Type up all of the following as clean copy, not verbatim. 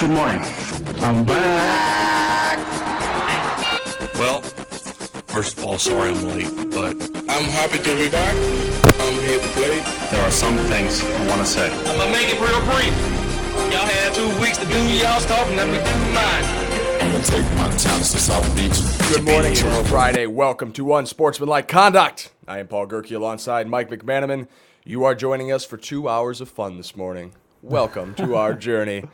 Good morning. I'm back. Well, first of all, sorry I'm late, but I'm happy to be back. I'm here to play. There are some things I want to say. I'm gonna make it real brief. Y'all had 2 weeks to do y'all's stuff, and let me do mine. I'm gonna take my talents to South Beach. Good morning, it is Friday. Welcome to Unsportsmanlike Conduct. I am Paul Gerke alongside Mike McManaman. You are joining us for 2 hours of fun this morning. Welcome to our journey.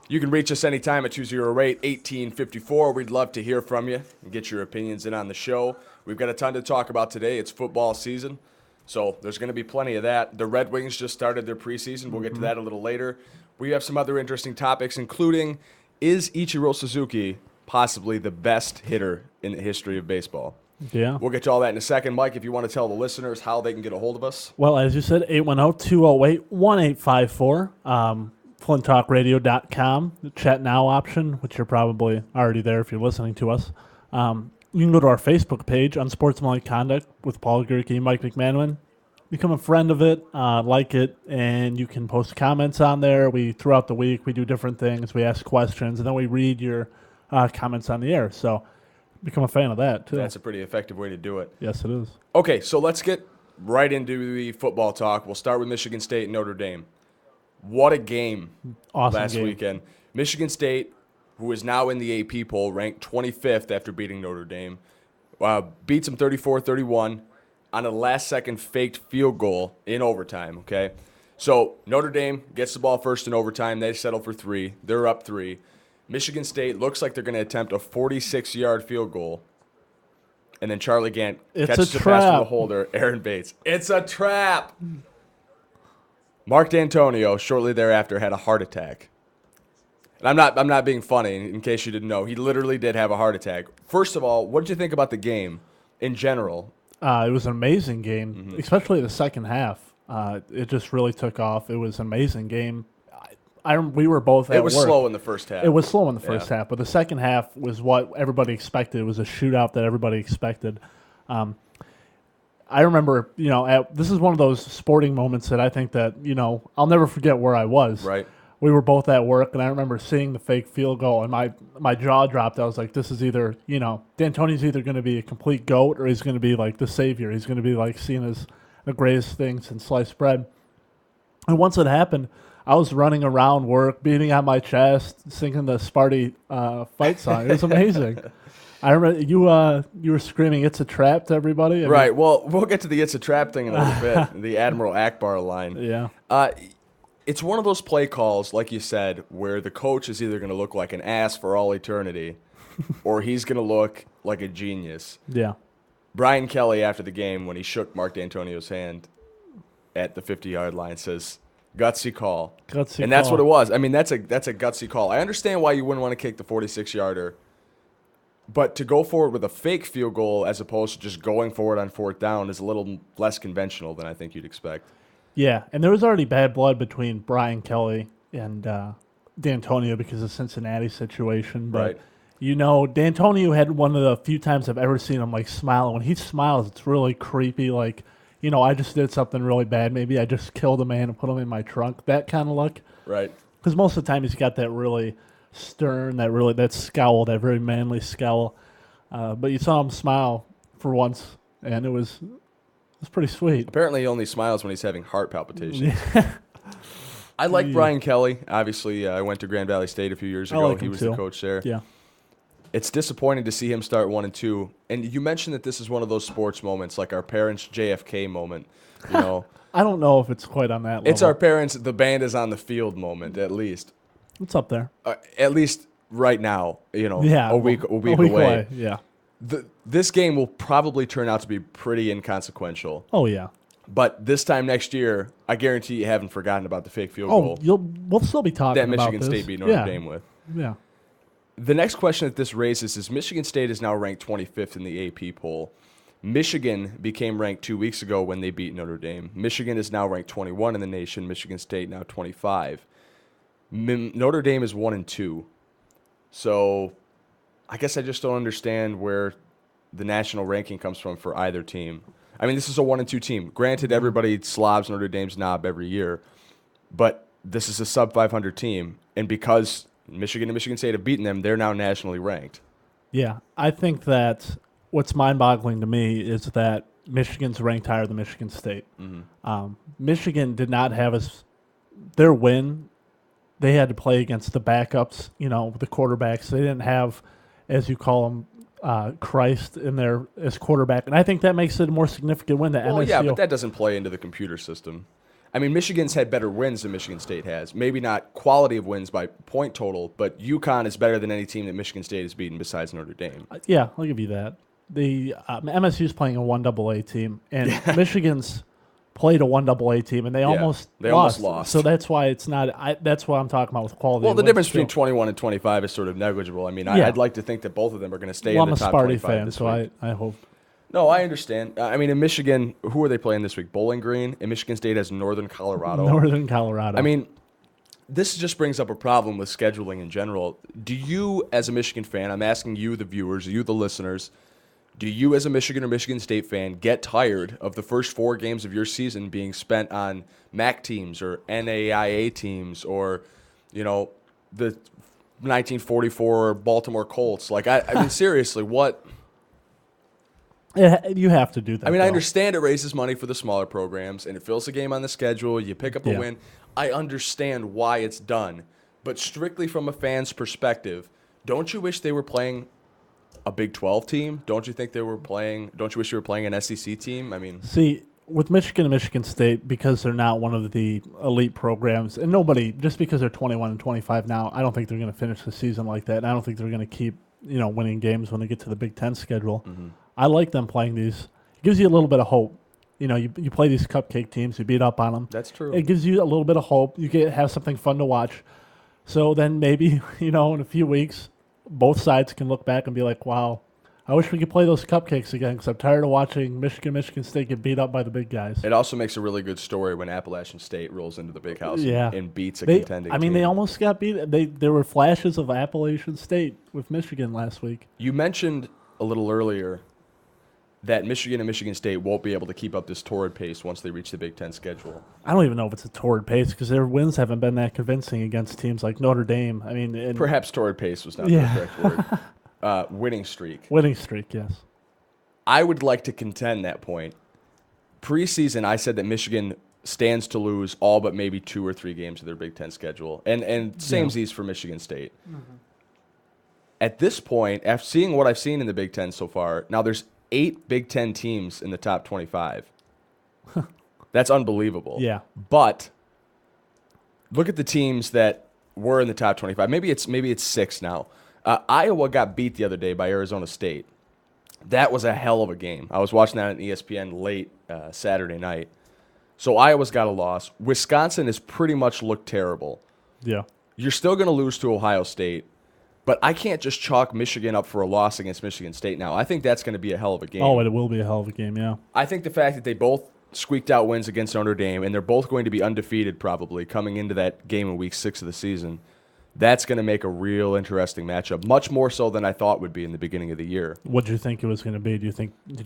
You can reach us anytime at 208-1854. We'd love to hear from you and get your opinions in on the show. We've got a ton to talk about today. It's football season, so there's going to be plenty of that. The Red Wings just started their preseason. We'll get to that a little later. We have some other interesting topics, including, is Ichiro Suzuki possibly the best hitter in the history of baseball? Yeah. We'll get to all that in a second. Mike, if you want to tell the listeners how they can get a hold of us. Well, as you said, 810-208-1854. FlintTalkRadio.com, the chat now option, which you're probably already there if you're listening to us. You can go to our Facebook page, Unsportsmanlike Conduct, with Paul Gerke and Mike McManaman. Become a friend of it, like it, and you can post comments on there. Throughout the week, we do different things. We ask questions, and then we read your comments on the air. So become a fan of that, too. That's a pretty effective way to do it. Yes, it is. Okay, so let's get right into the football talk. We'll start with Michigan State and Notre Dame. What a game Awesome game. weekend. Michigan State, who is now in the AP poll, ranked 25th after beating Notre Dame, beats them 34-31 on a last-second faked field goal in overtime, okay? So Notre Dame gets the ball first in overtime. They settle for 3. They're up 3. Michigan State looks like they're going to attempt a 46-yard field goal. And then Charlie Gant catches the pass from the holder, Aaron Bates. It's a trap! Mark D'Antonio, shortly thereafter, had a heart attack. And I'm not being funny, in case you didn't know. He literally did have a heart attack. First of all, what did you think about the game in general? It was an amazing game, especially the second half. It just really took off. It was an amazing game. We were both at work. It was slow in the first half. It was slow in the first half, but the second half was what everybody expected. It was a shootout that everybody expected. I remember, this is one of those sporting moments that I think that, I'll never forget where I was. Right. We were both at work, and I remember seeing the fake field goal, and my jaw dropped. I was like, this is either, D'Antonio's either going to be a complete GOAT or he's going to be like the savior. He's going to be like seen as the greatest thing since sliced bread. And once it happened, I was running around work, beating on my chest, singing the Sparty fight song. It was amazing. I remember you were screaming, "It's a trap" to everybody. Right. Well, we'll get to the "it's a trap" thing in a little bit. The Admiral Akbar line. Yeah. It's one of those play calls, like you said, where the coach is either going to look like an ass for all eternity, or he's going to look like a genius. Yeah. Brian Kelly, after the game, when he shook Mark D'Antonio's hand at the 50-yard line, says, "Gutsy call." And that's what it was. I mean, that's a gutsy call. I understand why you wouldn't want to kick the 46-yarder. But to go forward with a fake field goal as opposed to just going forward on fourth down is a little less conventional than I think you'd expect. Yeah, and there was already bad blood between Brian Kelly and D'Antonio because of the Cincinnati situation. But, right. D'Antonio had one of the few times I've ever seen him, smile. When he smiles, it's really creepy. I just did something really bad. Maybe I just killed a man and put him in my trunk. That kind of look. Right. Because most of the time he's got that really stern, that scowl, that very manly scowl. But you saw him smile for once, and it was pretty sweet. Apparently he only smiles when he's having heart palpitations. I like Brian Kelly. Obviously, I went to Grand Valley State a few years ago. Like he was too. the coach there. Yeah. It's disappointing to see him start 1-2. And you mentioned that this is one of those sports moments, like our parents' JFK moment. I don't know if it's quite on that level. It's our parents' the band is on the field moment, at least. It's up there. At least right now, Yeah, a week away. Yeah. This game will probably turn out to be pretty inconsequential. Oh, yeah. But this time next year, I guarantee you haven't forgotten about the fake field Oh, goal we'll still be talking that about Michigan this. State beat Notre Dame with. Yeah. The next question that this raises is Michigan State is now ranked 25th in the AP poll. Michigan became ranked 2 weeks ago when they beat Notre Dame. Michigan is now ranked 21 in the nation. Michigan State now 25. Notre Dame is 1-2. So I guess I just don't understand where the national ranking comes from for either team. I mean, this is a 1-2 team. Granted, everybody slobs Notre Dame's knob every year, but this is a sub-500 team, and because Michigan and Michigan State have beaten them. They're now nationally ranked. Yeah, I think that what's mind-boggling to me is that Michigan's ranked higher than Michigan State. Michigan did not have their win. They had to play against the backups, the quarterbacks. They didn't have, as you call them, Christ in there as quarterback, and I think that makes it a more significant win. That Well, MSU. yeah, but that doesn't play into the computer system. I mean, Michigan's had better wins than Michigan State has. Maybe not quality of wins by point total, but UConn is better than any team that Michigan State has beaten besides Notre Dame. Yeah, I'll give you that. The MSU's playing a 1AA team, and Michigan's played a 1AA team, and they almost lost. So that's why it's not. That's what I'm talking about with quality. Well, of the wins, difference too. between 21 and 25 is sort of negligible. I mean, Yeah. I'd like to think that both of them are going to stay Well, in I'm the a top Sparty 25 fan, this so week. I hope. No, I understand. I mean, in Michigan, who are they playing this week? Bowling Green, and Michigan State has Northern Colorado. Northern Colorado. I mean, this just brings up a problem with scheduling in general. Do you, as a Michigan fan, I'm asking you, the viewers, you, the listeners, do you, as a Michigan or Michigan State fan, get tired of the first 4 games of your season being spent on MAC teams or NAIA teams or, the 1944 Baltimore Colts? Like, I mean, seriously, what? You have to do that. I mean, I though. understand it raises money for the smaller programs, and it fills the game on the schedule. You pick up a Yeah. win. I understand why it's done. But strictly from a fan's perspective, don't you wish they were playing a Big 12 team? Don't you wish you were playing an SEC team? I mean, See, with Michigan and Michigan State, because they're not one of the elite programs, and nobody, just because they're 21 and 25 now, I don't think they're going to finish the season like that, and I don't think they're going to keep, winning games when they get to the Big Ten schedule. Mm-hmm. I like them playing these. It gives you a little bit of hope. You play these cupcake teams, you beat up on them. that's true. It gives you a little bit of hope. You have something fun to watch. So then maybe, in a few weeks, both sides can look back and be like, wow, I wish we could play those cupcakes again because I'm tired of watching Michigan State get beat up by the big guys. It also makes a really good story when Appalachian State rolls into the big house and beats a They contending team. they almost got beat. There were flashes of Appalachian State with Michigan last week. You mentioned a little earlier that Michigan and Michigan State won't be able to keep up this torrid pace once they reach the Big Ten schedule. I don't even know if it's a torrid pace because their wins haven't been that convincing against teams like Notre Dame. I mean, Perhaps torrid pace was not the correct word. Winning streak. Winning streak, yes. I would like to contend that point. Preseason, I said that Michigan stands to lose all but maybe 2 or 3 games of their Big Ten schedule. And samesies for Michigan State. Mm-hmm. At this point, after seeing what I've seen in the Big Ten so far, now there's 8 Big Ten teams in the top 25. That's unbelievable. Yeah. But look at the teams that were in the top 25. Maybe it's 6 now. Iowa got beat the other day by Arizona State. That was a hell of a game. I was watching that on ESPN late Saturday night. So Iowa's got a loss. Wisconsin has pretty much looked terrible. Yeah. You're still going to lose to Ohio State. But I can't just chalk Michigan up for a loss against Michigan State now. I think that's going to be a hell of a game. Oh, it will be a hell of a game, yeah. I think the fact that they both squeaked out wins against Notre Dame, and they're both going to be undefeated probably coming into that game in Week 6 of the season, that's going to make a real interesting matchup, much more so than I thought would be in the beginning of the year. What did you think it was going to be? Did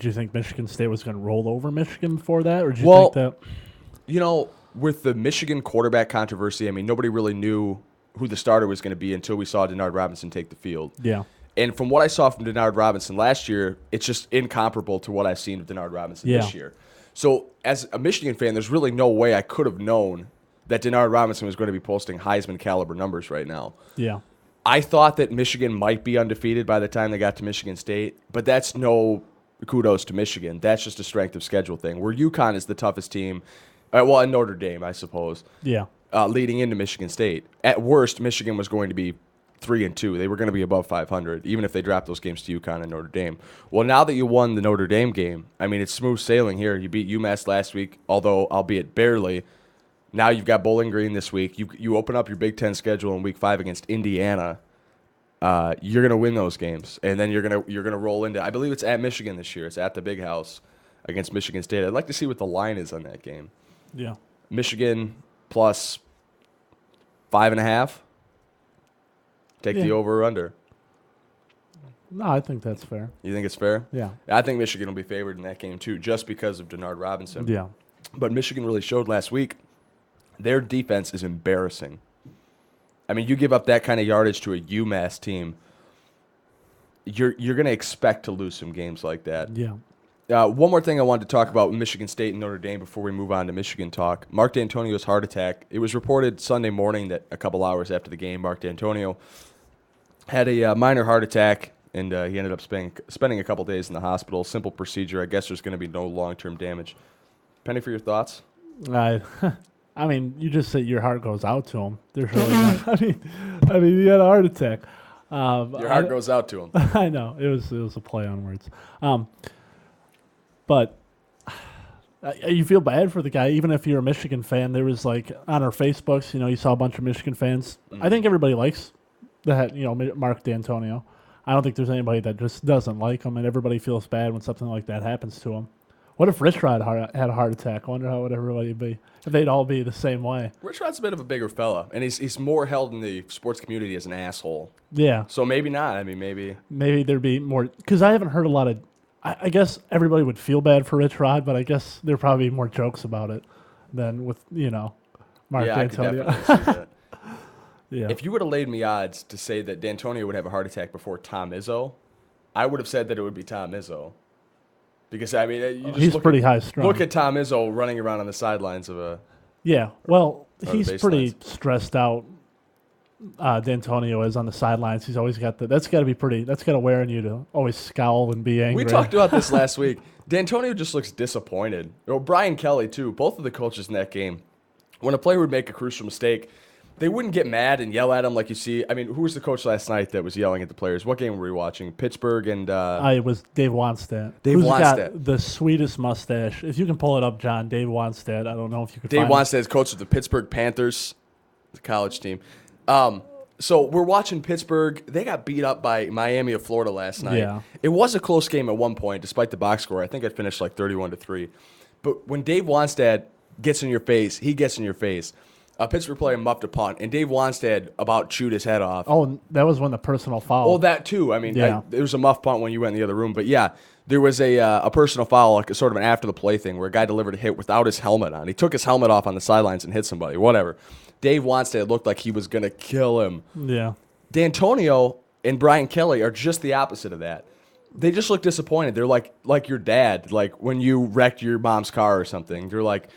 you think Michigan State was going to roll over Michigan before that, or did you think that? With the Michigan quarterback controversy, I mean, nobody really knew who the starter was going to be until we saw Denard Robinson take the field. Yeah. And from what I saw from Denard Robinson last year, it's just incomparable to what I've seen of Denard Robinson this year. So as a Michigan fan, there's really no way I could have known that Denard Robinson was going to be posting Heisman caliber numbers right now. Yeah. I thought that Michigan might be undefeated by the time they got to Michigan State, but that's no kudos to Michigan. That's just a strength of schedule thing, where UConn is the toughest team. And Notre Dame, I suppose. Yeah. Leading into Michigan State. At worst, Michigan was going to be 3-2. They were going to be above 500, even if they dropped those games to UConn and Notre Dame. Well, now that you won the Notre Dame game, I mean, it's smooth sailing here. You beat UMass last week, although albeit barely. Now you've got Bowling Green this week. You open up your Big Ten schedule in Week 5 against Indiana. You're going to win those games, and then you're gonna roll into. I believe it's at Michigan this year. It's at the Big House against Michigan State. I'd like to see what the line is on that game. Yeah. Michigan plus 5.5. Take the over or under. No, I think that's fair. You think it's fair? Yeah. I think Michigan will be favored in that game too, just because of Denard Robinson. Yeah. But Michigan really showed last week their defense is embarrassing. I mean, you give up that kind of yardage to a UMass team, you're going to expect to lose some games like that. Yeah. One more thing I wanted to talk about with Michigan State and Notre Dame before we move on to Michigan talk. Mark D'Antonio's heart attack. It was reported Sunday morning that a couple hours after the game, Mark D'Antonio had a minor heart attack, and he ended up spending a couple days in the hospital. Simple procedure. I guess there's going to be no long-term damage. Penny, for your thoughts? I mean, you just say your heart goes out to him. There's really not, I mean, he had a heart attack. Your heart goes out to him. I know. It was a play on words. But you feel bad for the guy, even if you're a Michigan fan. There was, like, on our Facebooks, you saw a bunch of Michigan fans. I think everybody likes that, Mark D'Antonio. I don't think there's anybody that just doesn't like him, and everybody feels bad when something like that happens to him. What if Rich Rod had a heart attack? I wonder how would everybody be if they'd all be the same way. Rich Rod's a bit of a bigger fella, and he's more held in the sports community as an asshole. Yeah. So maybe not. I mean, maybe there'd be more, because I haven't heard a lot of. I guess everybody would feel bad for Rich Rod, but I guess there'd probably be more jokes about it than with Mark D'Antonio. I could definitely see that. Yeah. If you would have laid me odds to say that D'Antonio would have a heart attack before Tom Izzo, I would have said that it would be Tom Izzo. Because, I mean, you just he's pretty high strung. Look at Tom Izzo running around on the sidelines of a... Yeah, well, he's baselines. pretty stressed out. D'Antonio is on the sidelines. He's always got that's got to wear on you to always scowl and be angry. We talked about this last week. D'Antonio just looks disappointed. Brian Kelly, too. Both of the coaches in that game. When a player would make a crucial mistake, they wouldn't get mad and yell at him like you see. I mean, who was the coach last night that was yelling at the players? What game were we watching? Pittsburgh and... it was Dave Wannstedt. Who's got the sweetest mustache. If you can pull it up, John, Dave Wannstedt. I don't know if you could Dave find Wannstedt is coach of the Pittsburgh Panthers, the college team. So we're watching Pittsburgh. They got beat up by Miami of Florida last night. Yeah. It was a close game at one point, despite the box score. I think it finished like 31-3. But when Dave Wannstedt gets in your face, he gets in your face. A Pittsburgh player muffed a punt, and Dave Wannstedt about chewed his head off. Oh, that was when the personal foul. Oh, that too. I mean, Yeah. there was a muff punt when you went in the other room. But, yeah, there was a personal foul, like a sort of an after-the-play thing, where a guy delivered a hit without his helmet on. He took his helmet off on the sidelines and hit somebody, whatever. Dave Wannstedt looked like he was going to kill him. Yeah. D'Antonio and Brian Kelly are just the opposite of that. They just look disappointed. They're like your dad, like when you wrecked your mom's car or something. They're like,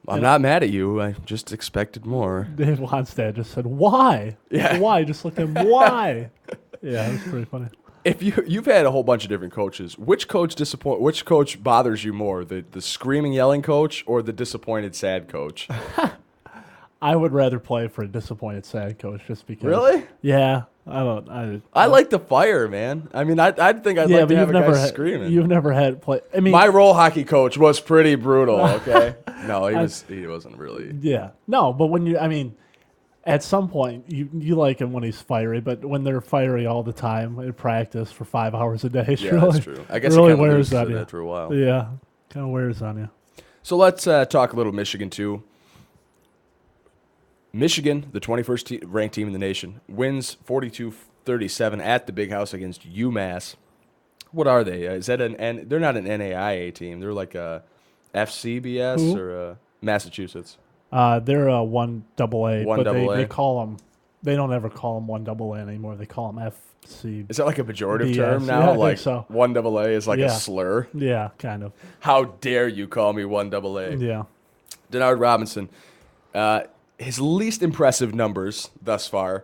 I'm not mad at you. I just expected more. Dave Wannstedt just said, "Why? Yeah. Why?" Just looked at him. Why? Yeah, it was pretty funny. If you've had a whole bunch of different coaches, which coach bothers you more, the screaming, yelling coach or the disappointed, sad coach? I would rather play for a disappointed, sad coach just because. Really? Yeah. I like the fire, man. I mean, I'd think I'd like to have a guy screaming. You've never had play. I mean, my roll hockey coach was pretty brutal. Okay, no, he wasn't really. Yeah, no, but at some point you like him when he's fiery, but when they're fiery all the time in practice for 5 hours a day, Yeah, that's true. I guess it really it kind of wears loses on it you after a while. Yeah, kind of wears on you. So let's talk a little Michigan too. Michigan, the 21st ranked team in the nation, wins 42-37 at the Big House against UMass. What are they? Is that they're not an NAIA team. They're like a FCBS or Massachusetts. They're a 1AA, but they call them. They don't ever call them 1AA anymore. They call them FC. Is that like a pejorative BS? term now? Yeah, I like think so. 1AA is like a slur. Yeah, kind of. How dare you call me 1AA? Yeah. Denard Robinson. His least impressive numbers thus far,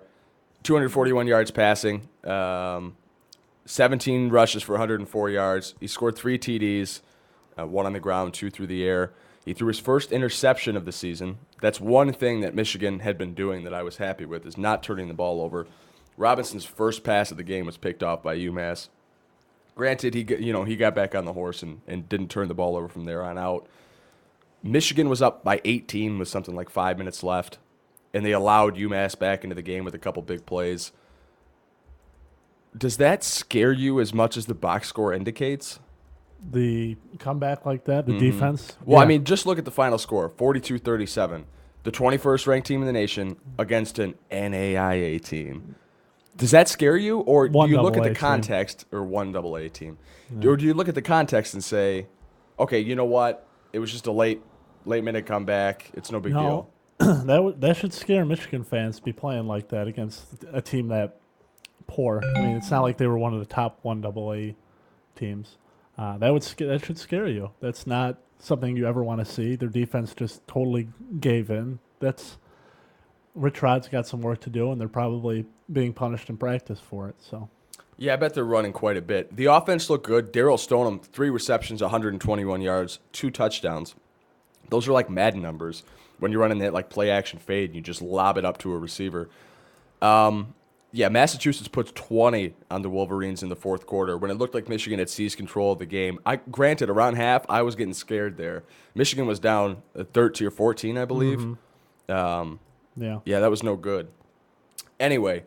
241 yards passing, 17 rushes for 104 yards. He scored 3 TDs, 1 on the ground, 2 through the air. He threw his first interception of the season. That's one thing that Michigan had been doing that I was happy with, is not turning the ball over. Robinson's first pass of the game was picked off by UMass. Granted, he got back on the horse and didn't turn the ball over from there on out. Michigan was up by 18 with something like 5 minutes left, and they allowed UMass back into the game with a couple big plays. Does that scare you as much as the box score indicates? The comeback like that, the defense? Well, yeah. I mean, just look at the final score, 42-37. The 21st ranked team in the nation against an NAIA team. Does that scare you, or do you look at the context, or 1AA team? Yeah. Or do you look at the context and say, okay, you know what? It was just a late minute comeback. It's no big deal. that should scare Michigan fans to be playing like that against a team that poor. I mean, it's not like they were one of the top 1AA teams. That should scare you. That's not something you ever want to see. Their defense just totally gave in. Rich Rod's got some work to do, and they're probably being punished in practice for it. So. Yeah, I bet they're running quite a bit. The offense looked good. Daryl Stoneham, 3 receptions, 121 yards, 2 touchdowns. Those are like Madden numbers when you're running that like play action fade and you just lob it up to a receiver. Yeah, Massachusetts puts 20 on the Wolverines in the fourth quarter when it looked like Michigan had seized control of the game. Granted, around half, I was getting scared there. Michigan was down 13 or 14, I believe. Yeah, that was no good. Anyway,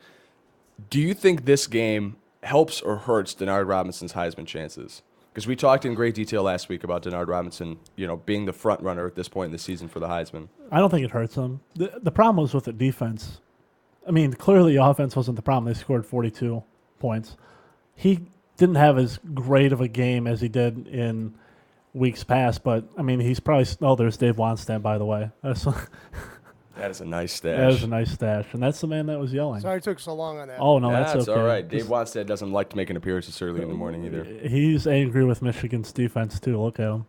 do you think this game helps or hurts Denard Robinson's Heisman chances? Because we talked in great detail last week about Denard Robinson, being the front runner at this point in the season for the Heisman. I don't think it hurts them. The problem was with the defense. I mean, clearly the offense wasn't the problem. They scored 42 points. He didn't have as great of a game as he did in weeks past, but, I mean, he's probably – oh, there's Dave Wannstedt, by the way. That is a nice stash. That is a nice stash, and that's the man that was yelling. Sorry it took so long on that. Oh, no, that's okay. all right. Dave Wannstedt doesn't like to make an appearance this early in the morning either. He's angry with Michigan's defense, too. Look at him.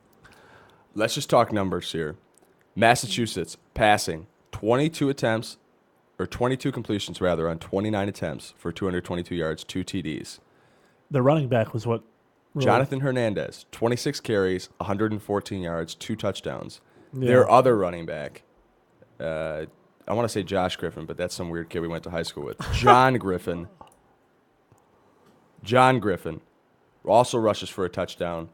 Let's just talk numbers here. Massachusetts passing 22 completions on 29 attempts for 222 yards, 2 TDs. The running back was what? Really? Jonathan Hernandez, 26 carries, 114 yards, 2 touchdowns. Yeah. Their other running back, I want to say Josh Griffin, but that's some weird kid we went to high school with. John Griffin also rushes for a touchdown,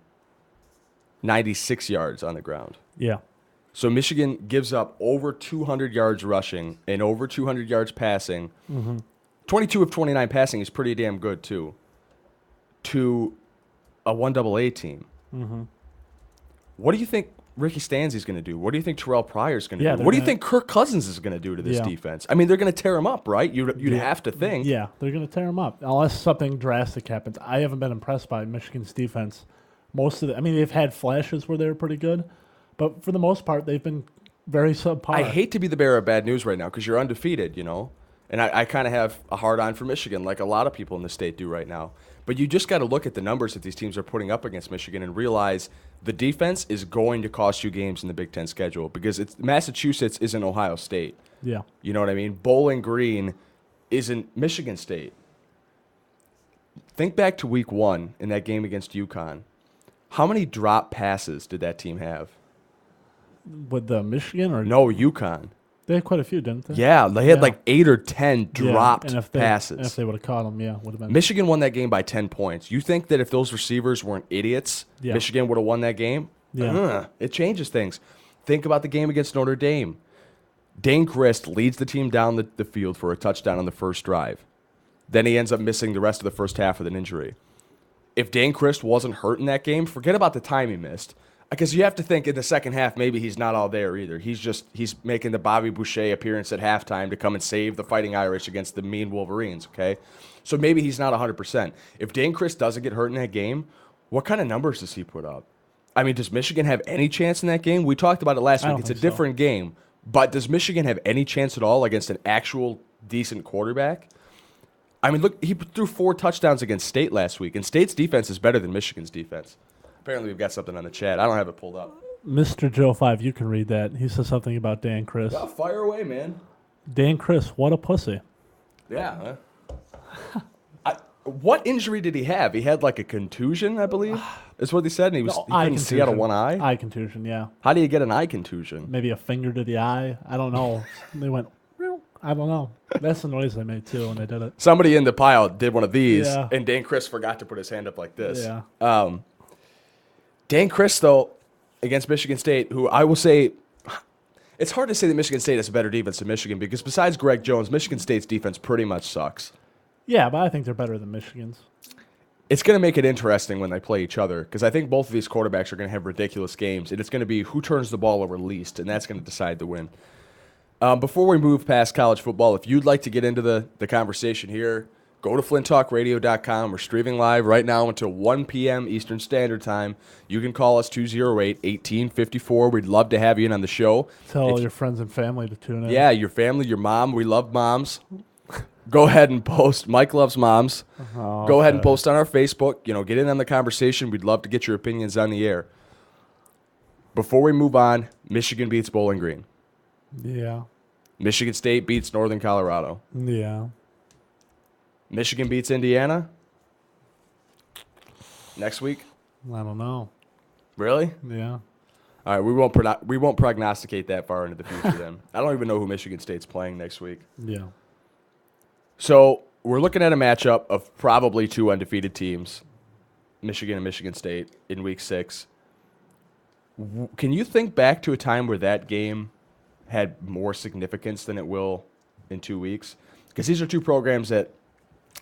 96 yards on the ground. Yeah. So Michigan gives up over 200 yards rushing and over 200 yards passing. 22 of 29 passing is pretty damn good, too, to a 1AA team. What do you think Ricky Stanzi's going to do? What do you think Terrell Pryor's going to do? What do you think Kirk Cousins is going to do to this defense? I mean, they're going to tear him up, right? You'd have to think. Yeah, they're going to tear him up unless something drastic happens. I haven't been impressed by Michigan's defense. They've had flashes where they were pretty good, but for the most part, they've been very subpar. I hate to be the bearer of bad news right now because you're undefeated, and I kind of have a hard-on for Michigan like a lot of people in the state do right now. But you just got to look at the numbers that these teams are putting up against Michigan and realize the defense is going to cost you games in the Big Ten schedule because Massachusetts isn't Ohio State. Yeah. You know what I mean? Bowling Green isn't Michigan State. Think back to week 1 in that game against UConn. How many drop passes did that team have? With the Michigan or No, UConn. They had quite a few, didn't they? Yeah, they had like 8 or 10 dropped passes. And if they would have caught them, would have been. Michigan won that game by 10 points. You think that if those receivers weren't idiots, Michigan would have won that game? Yeah. It changes things. Think about the game against Notre Dame. Dane Christ leads the team down the field for a touchdown on the first drive. Then he ends up missing the rest of the first half with an injury. If Dane Christ wasn't hurt in that game, forget about the time he missed. Because you have to think in the second half, maybe he's not all there either. He's making the Bobby Boucher appearance at halftime to come and save the Fighting Irish against the mean Wolverines, okay? So maybe he's not 100%. If Dane Christ doesn't get hurt in that game, what kind of numbers does he put up? I mean, does Michigan have any chance in that game? We talked about it last week. It's a different game. But does Michigan have any chance at all against an actual decent quarterback? I mean, look, he threw 4 touchdowns against State last week, and State's defense is better than Michigan's defense. Apparently, we've got something on the chat. I don't have it pulled up. Mr. Joe 5, you can read that. He says something about Dan Chris. Yeah, fire away, man. Dan Chris, what a pussy. Yeah. What injury did he have? He had like a contusion, I believe. Is what they said. And he couldn't see out of one eye. Eye contusion, yeah. How do you get an eye contusion? Maybe a finger to the eye. I don't know. They went. I don't know. That's the noise they made too when they did it. Somebody in the pile did one of these, and Dan Chris forgot to put his hand up like this. Yeah. Dan Chris, though, against Michigan State, who I will say, it's hard to say that Michigan State has a better defense than Michigan because besides Greg Jones, Michigan State's defense pretty much sucks. Yeah, but I think they're better than Michigan's. It's going to make it interesting when they play each other because I think both of these quarterbacks are going to have ridiculous games, and it's going to be who turns the ball over least, and that's going to decide the win. Before we move past college football, if you'd like to get into the conversation here, go to flinttalkradio.com. We're streaming live right now until 1 p.m. Eastern Standard Time. You can call us 208-1854. We'd love to have you in on the show. Tell all your friends and family to tune in. Yeah, your family, your mom. We love moms. Go ahead and post. Mike loves moms. Oh, Go ahead and okay. post on our Facebook. Get in on the conversation. We'd love to get your opinions on the air. Before we move on, Michigan beats Bowling Green. Yeah. Michigan State beats Northern Colorado. Yeah. Michigan beats Indiana next week. I don't know. Really? Yeah. All right, we won't prognosticate that far into the future then. I don't even know who Michigan State's playing next week. Yeah. So we're looking at a matchup of probably two undefeated teams, Michigan and Michigan State, in Week 6. Can you think back to a time where that game had more significance than it will in 2 weeks? Because these are two programs that,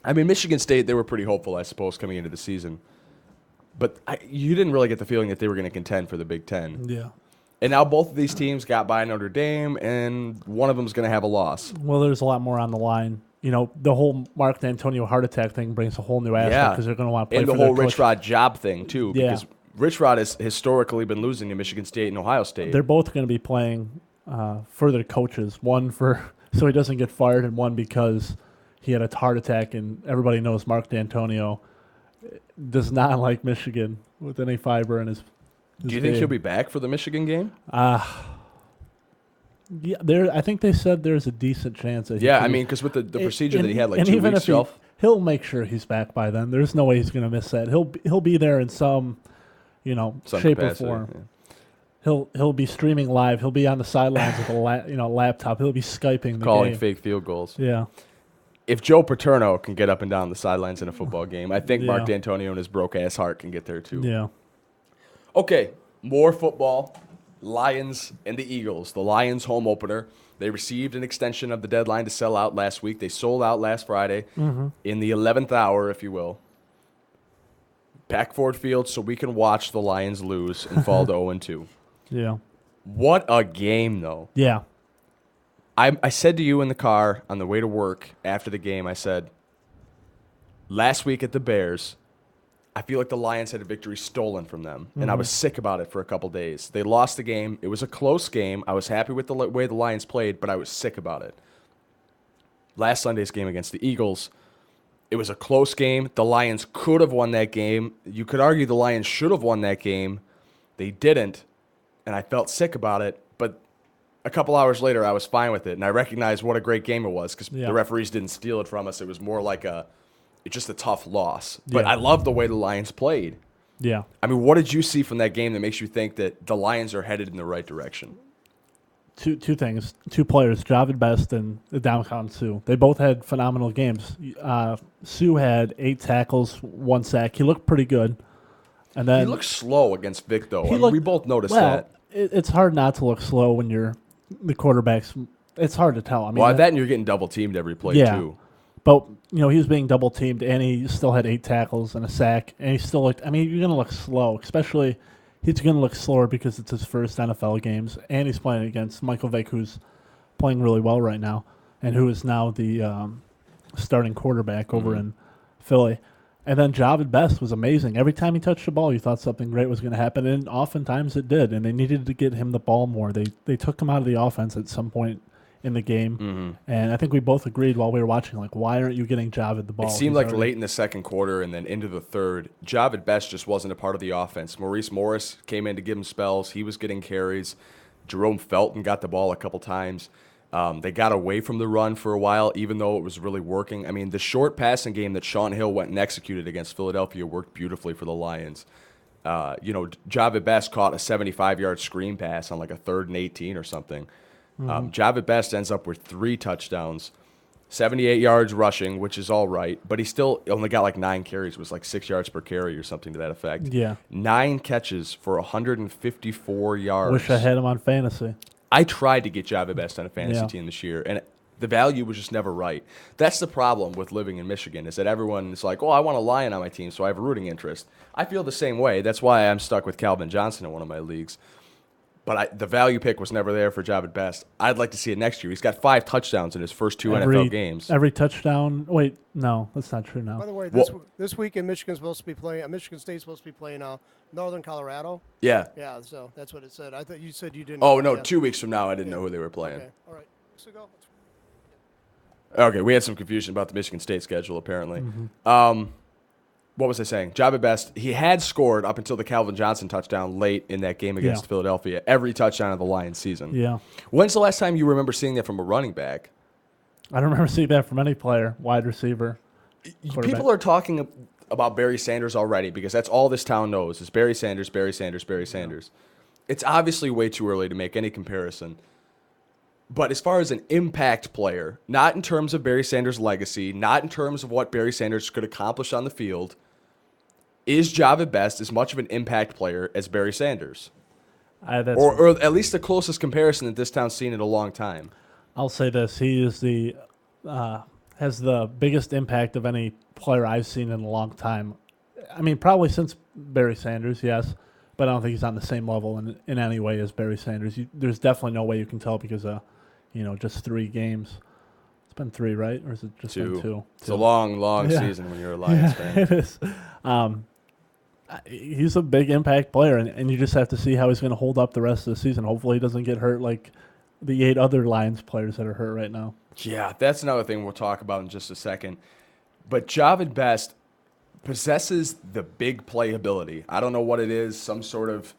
Michigan State, they were pretty hopeful, I suppose, coming into the season. But you didn't really get the feeling that they were going to contend for the Big Ten. Yeah. And now both of these teams got by Notre Dame, and one of them is going to have a loss. Well, there's a lot more on the line. The whole Mark D'Antonio heart attack thing brings a whole new aspect because they're going to want to play and the for their whole coach. Rich Rod job thing, too. Yeah. Because Rich Rod has historically been losing to Michigan State and Ohio State. They're both going to be playing for their coaches. One so he doesn't get fired, and one because he had a heart attack, and everybody knows Mark D'Antonio does not like Michigan with any fiber in his Do you think game. he'll be back for the Michigan game? Yeah, I think they said there's a decent chance. That Because with the procedure that he had, like 2 even weeks if off. he'll make sure he's back by then. There's no way he's going to miss that. He'll be there in some Some shape capacity, or form. He'll be streaming live. He'll be on the sidelines with a laptop. He'll be Skyping the calling game. fake field goals. Yeah. If Joe Paterno can get up and down the sidelines in a football game, I think Mark Yeah. D'Antonio and his broke-ass heart can get there too. Yeah. Okay, more football. Lions and the Eagles. The Lions home opener. They received an extension of the deadline to sell out last week. They sold out last Friday in the 11th hour, if you will. Pack Ford Field so we can watch the Lions lose and fall to 0-2. Yeah. What a game, though. Yeah. I said to you in the car on the way to work after the game, I said, last week at the Bears, I feel like the Lions had a victory stolen from them, and I was sick about it for a couple days. They lost the game. It was a close game. I was happy with the way the Lions played, but I was sick about it. Last Sunday's game against the Eagles, it was a close game. The Lions could have won that game. You could argue the Lions should have won that game. They didn't, and I felt sick about it, but a couple hours later, I was fine with it, and I recognized what a great game it was because the referees didn't steal it from us. It was more like it's just a tough loss. But Yeah. I love the way the Lions played. Yeah. What did you see from that game that makes you think that the Lions are headed in the right direction? Two things. Two players, Javid Best and Adamkan Sue. They both had phenomenal games. Sue had 8 tackles, 1 sack. He looked pretty good. And then He looked slow against Vic, though. he looked- We both noticed well, that. It's hard not to look slow when you're the quarterback's. It's hard to tell. Well, that and you're getting double teamed every play, Yeah. too. But he was being double teamed, and he still had 8 tackles and a sack, and he still looked. You're gonna look slow, especially he's gonna look slower because it's his first NFL games, and he's playing against Michael Vick, who's playing really well right now, and who is now the starting quarterback over in Philly. And then Javid Best was amazing. Every time he touched the ball, you thought something great was going to happen, and oftentimes it did. And they needed to get him the ball more. They took him out of the offense at some point in the game, and I think we both agreed while we were watching, like, why aren't you getting Javid the ball? It seemed He's like already- late in the second quarter and then into the third, Javid Best just wasn't a part of the offense. Maurice Morris came in to give him spells. He was getting carries. Jerome Felton got the ball a couple times. They got away from the run for a while, even though it was really working. The short passing game that Sean Hill went and executed against Philadelphia worked beautifully for the Lions. Javid Best caught a 75-yard screen pass on like a 3rd and 18 or something. Javid Best ends up with 3 touchdowns, 78 yards rushing, which is all right, but he still only got like 9 carries. It was like 6 yards per carry or something to that effect. Yeah. 9 catches for 154 yards. Wish I had him on fantasy. I tried to get Javid Best on a fantasy Yeah. team this year, and the value was just never right. That's the problem with living in Michigan, is that everyone is like, oh, I want a Lion on my team, so I have a rooting interest. I feel the same way. That's why I'm stuck with Calvin Johnson in one of my leagues. But the value pick was never there for Javid Best. I'd like to see it next year. He's got 5 touchdowns in his first 2 NFL games. Every touchdown. Wait, no, that's not true now. By the way, this weekend, Michigan's supposed to be playing. Michigan State's supposed to be playing Northern Colorado. Yeah. Yeah, so that's what it said. I thought you said you didn't. Oh, no, 2 weeks from now, I didn't know who they were playing. Okay, all right. So go. Okay, we had some confusion about the Michigan State schedule, apparently. What was I saying? Javid Best, he had scored up until the Calvin Johnson touchdown late in that game against Philadelphia, every touchdown of the Lions season. Yeah. When's the last time you remember seeing that from a running back? I don't remember seeing that from any player, wide receiver. People are talking about Barry Sanders already because that's all this town knows is Barry Sanders, Barry Sanders, Barry Sanders. It's obviously way too early to make any comparison. But as far as an impact player, not in terms of Barry Sanders' legacy, not in terms of what Barry Sanders could accomplish on the field, is Javid Best as much of an impact player as Barry Sanders? Or at least the closest comparison that this town's seen in a long time. I'll say this. He is has the biggest impact of any player I've seen in a long time. I mean, probably since Barry Sanders, yes. But I don't think he's on the same level in any way as Barry Sanders. There's definitely no way you can tell because just 3 games. It's been 3, right? Or is it just been 2? It's a long season when you're a Lions fan. It is. He's a big impact player, and you just have to see how he's going to hold up the rest of the season. Hopefully he doesn't get hurt like the 8 other Lions players that are hurt right now. Yeah, that's another thing we'll talk about in just a second. But Javid Best possesses the big playability. I don't know what it is, some sort of,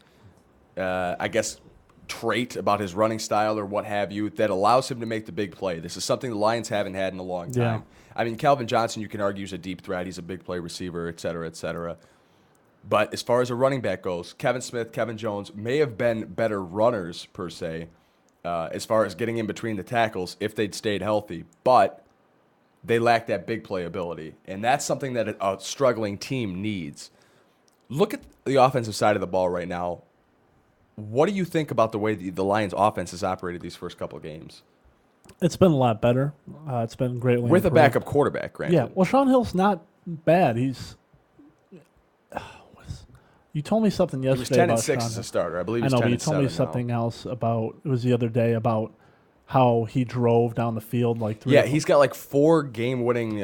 trait about his running style or what have you that allows him to make the big play. This is something the Lions haven't had in a long time. Yeah. I mean, Calvin Johnson, you can argue, is a deep threat. He's a big play receiver, et cetera, et cetera. But as far as a running back goes, Kevin Smith, Kevin Jones may have been better runners, per se, as far as getting in between the tackles if they'd stayed healthy. But they lack that big playability, and that's something that a struggling team needs. Look at the offensive side of the ball right now. What do you think about the way the Lions' offense has operated these first couple of games? It's been a lot better. It's been greatly with improved. A backup quarterback, granted. Yeah, well, Sean Hill's not bad. You told me something yesterday. He was 10-6 as a starter. I believe he's 10-7 but you told me something else about, it was the other day, about how he drove down the field like 3. Yeah, he's got like 4 game-winning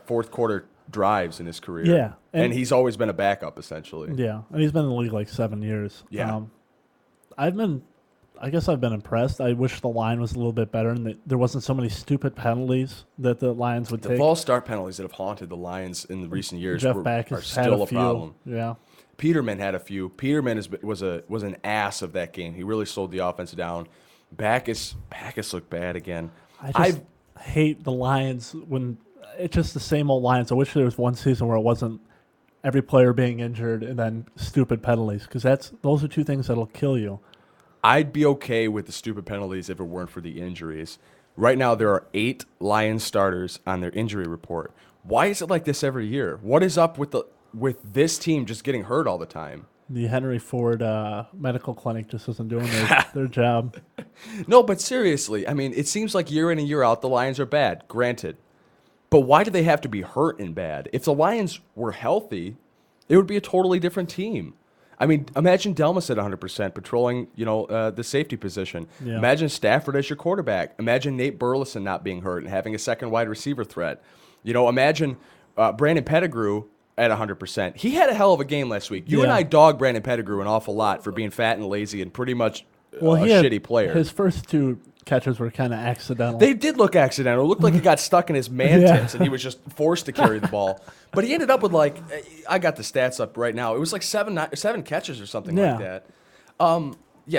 fourth quarter drives in his career. Yeah. And he's always been a backup, essentially. Yeah, and he's been in the league like 7 years. Yeah. I've been impressed. I wish the line was a little bit better and that there wasn't so many stupid penalties that the Lions would take. The false start penalties that have haunted the Lions in the recent years Jeff Backus are still a problem. Yeah. Peterman had a few. Peterman was an ass of that game. He really slowed the offense down. Backus looked bad again. I hate the Lions when it's just the same old Lions. I wish there was one season where it wasn't every player being injured and then stupid penalties, because those are 2 things that'll kill you. I'd be okay with the stupid penalties if it weren't for the injuries. Right now, there are 8 Lions starters on their injury report. Why is it like this every year? What is up with this team just getting hurt all the time? The Henry Ford Medical Clinic just isn't doing their job. No, but seriously, I mean, it seems like year in and year out the Lions are bad, granted. But why do they have to be hurt and bad? If the Lions were healthy, it would be a totally different team. I mean, imagine Delmas at 100% patrolling, the safety position. Yeah. Imagine Stafford as your quarterback. Imagine Nate Burleson not being hurt and having a second wide receiver threat. Imagine Brandon Pettigrew at 100%. He had a hell of a game last week. You and I dogged Brandon Pettigrew an awful lot for being fat and lazy and pretty much a shitty player. His first 2 catches were kind of accidental. They did look accidental. It looked like he got stuck in his man tips and he was just forced to carry the ball. But he ended up with I got the stats up right now. It was like 7 catches or something like that.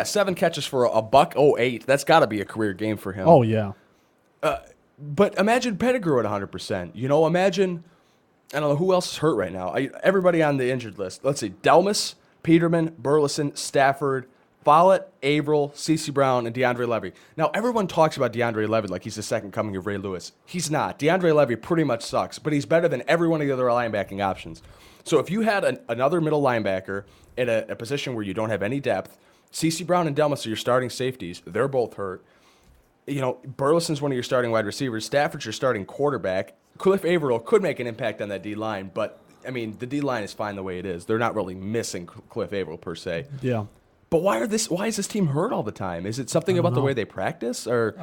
7 catches for $108. That's got to be a career game for him. Oh, yeah. But imagine Pettigrew at 100%. Imagine, I don't know, who else is hurt right now? Everybody on the injured list. Let's see, Delmas, Peterman, Burleson, Stafford, Follett, Averill, CeCe Brown, and DeAndre Levy. Now, everyone talks about DeAndre Levy like he's the second coming of Ray Lewis. He's not. DeAndre Levy pretty much sucks, but he's better than every one of the other linebacking options. So if you had another middle linebacker at a position where you don't have any depth, CeCe Brown and Delmas are your starting safeties. They're both hurt. Burleson's one of your starting wide receivers. Stafford's your starting quarterback. Cliff Averill could make an impact on that D-line, but, I mean, the D-line is fine the way it is. They're not really missing Cliff Averill per se. Yeah. But why is this team hurt all the time? Is it something about the way they practice, or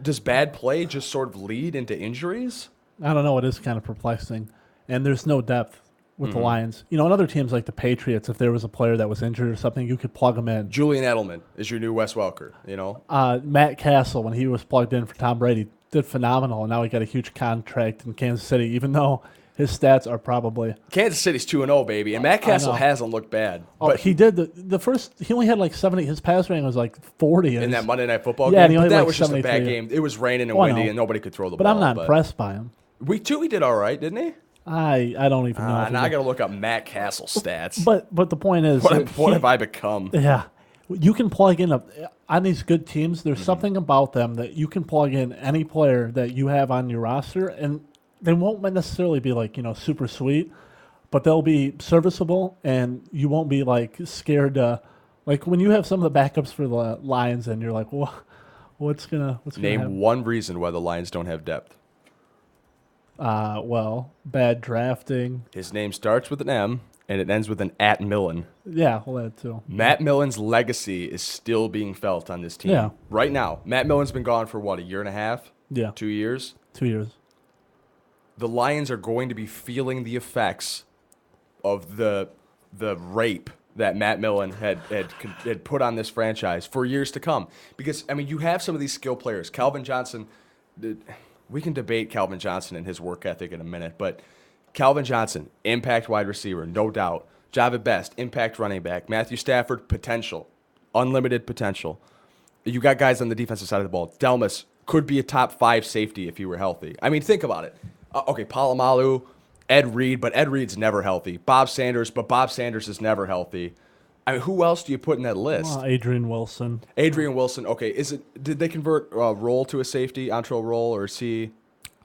does bad play just sort of lead into injuries? I don't know. It is kind of perplexing, and there's no depth with the Lions. You know, in other teams like the Patriots, if there was a player that was injured or something, you could plug him in. Julian Edelman is your new Wes Welker. You know, Matt Castle, when he was plugged in for Tom Brady, did phenomenal, and now he got a huge contract in Kansas City, even though his stats are probably Kansas City's 2-0, baby, and Matt Castle hasn't looked bad. Oh, but he did the first. He only had like 70. His pass rating was like 40 in that Monday Night Football Yeah, and he game, only but that had, like, was just a bad 73. game. It was raining and Oh, I windy, know. and nobody could throw the But ball. I'm not impressed by him. Week 2, he did all right, didn't he? I don't even know. if he Now I did. got to look up Matt Castle stats. But the point is, what have I become? Yeah, you can plug in on these good teams. There's something about them that you can plug in any player that you have on your roster, and they won't necessarily be like super sweet, but they'll be serviceable, and you won't be like scared to like when you have some of the backups for the Lions, and you're like, well, what's gonna Name happen? one reason why the Lions don't have depth. Well, bad drafting. His name starts with an M and it ends with an at Millen. Yeah, well, that too. Matt Millen's legacy is still being felt on this team Yeah. right now. Matt Millen's been gone for what, a year and a half? Yeah, 2 years? 2 years. The Lions are going to be feeling the effects of the rape that Matt Millen had put on this franchise for years to come. Because, I mean, you have some of these skill players. Calvin Johnson, we can debate Calvin Johnson and his work ethic in a minute, but Calvin Johnson, impact wide receiver, no doubt. Javid Best, impact running back. Matthew Stafford, potential, unlimited potential. You got guys on the defensive side of the ball. Delmas could be a top 5 safety if he were healthy. I mean, think about it. Okay, Palomalu, Ed Reed, but Ed Reed's never healthy. Bob Sanders, but Bob Sanders is never healthy. I mean, who else do you put in that list? Adrian Wilson. Adrian Wilson. Okay, did they convert Roll to a safety, Antrell Roll, or is he?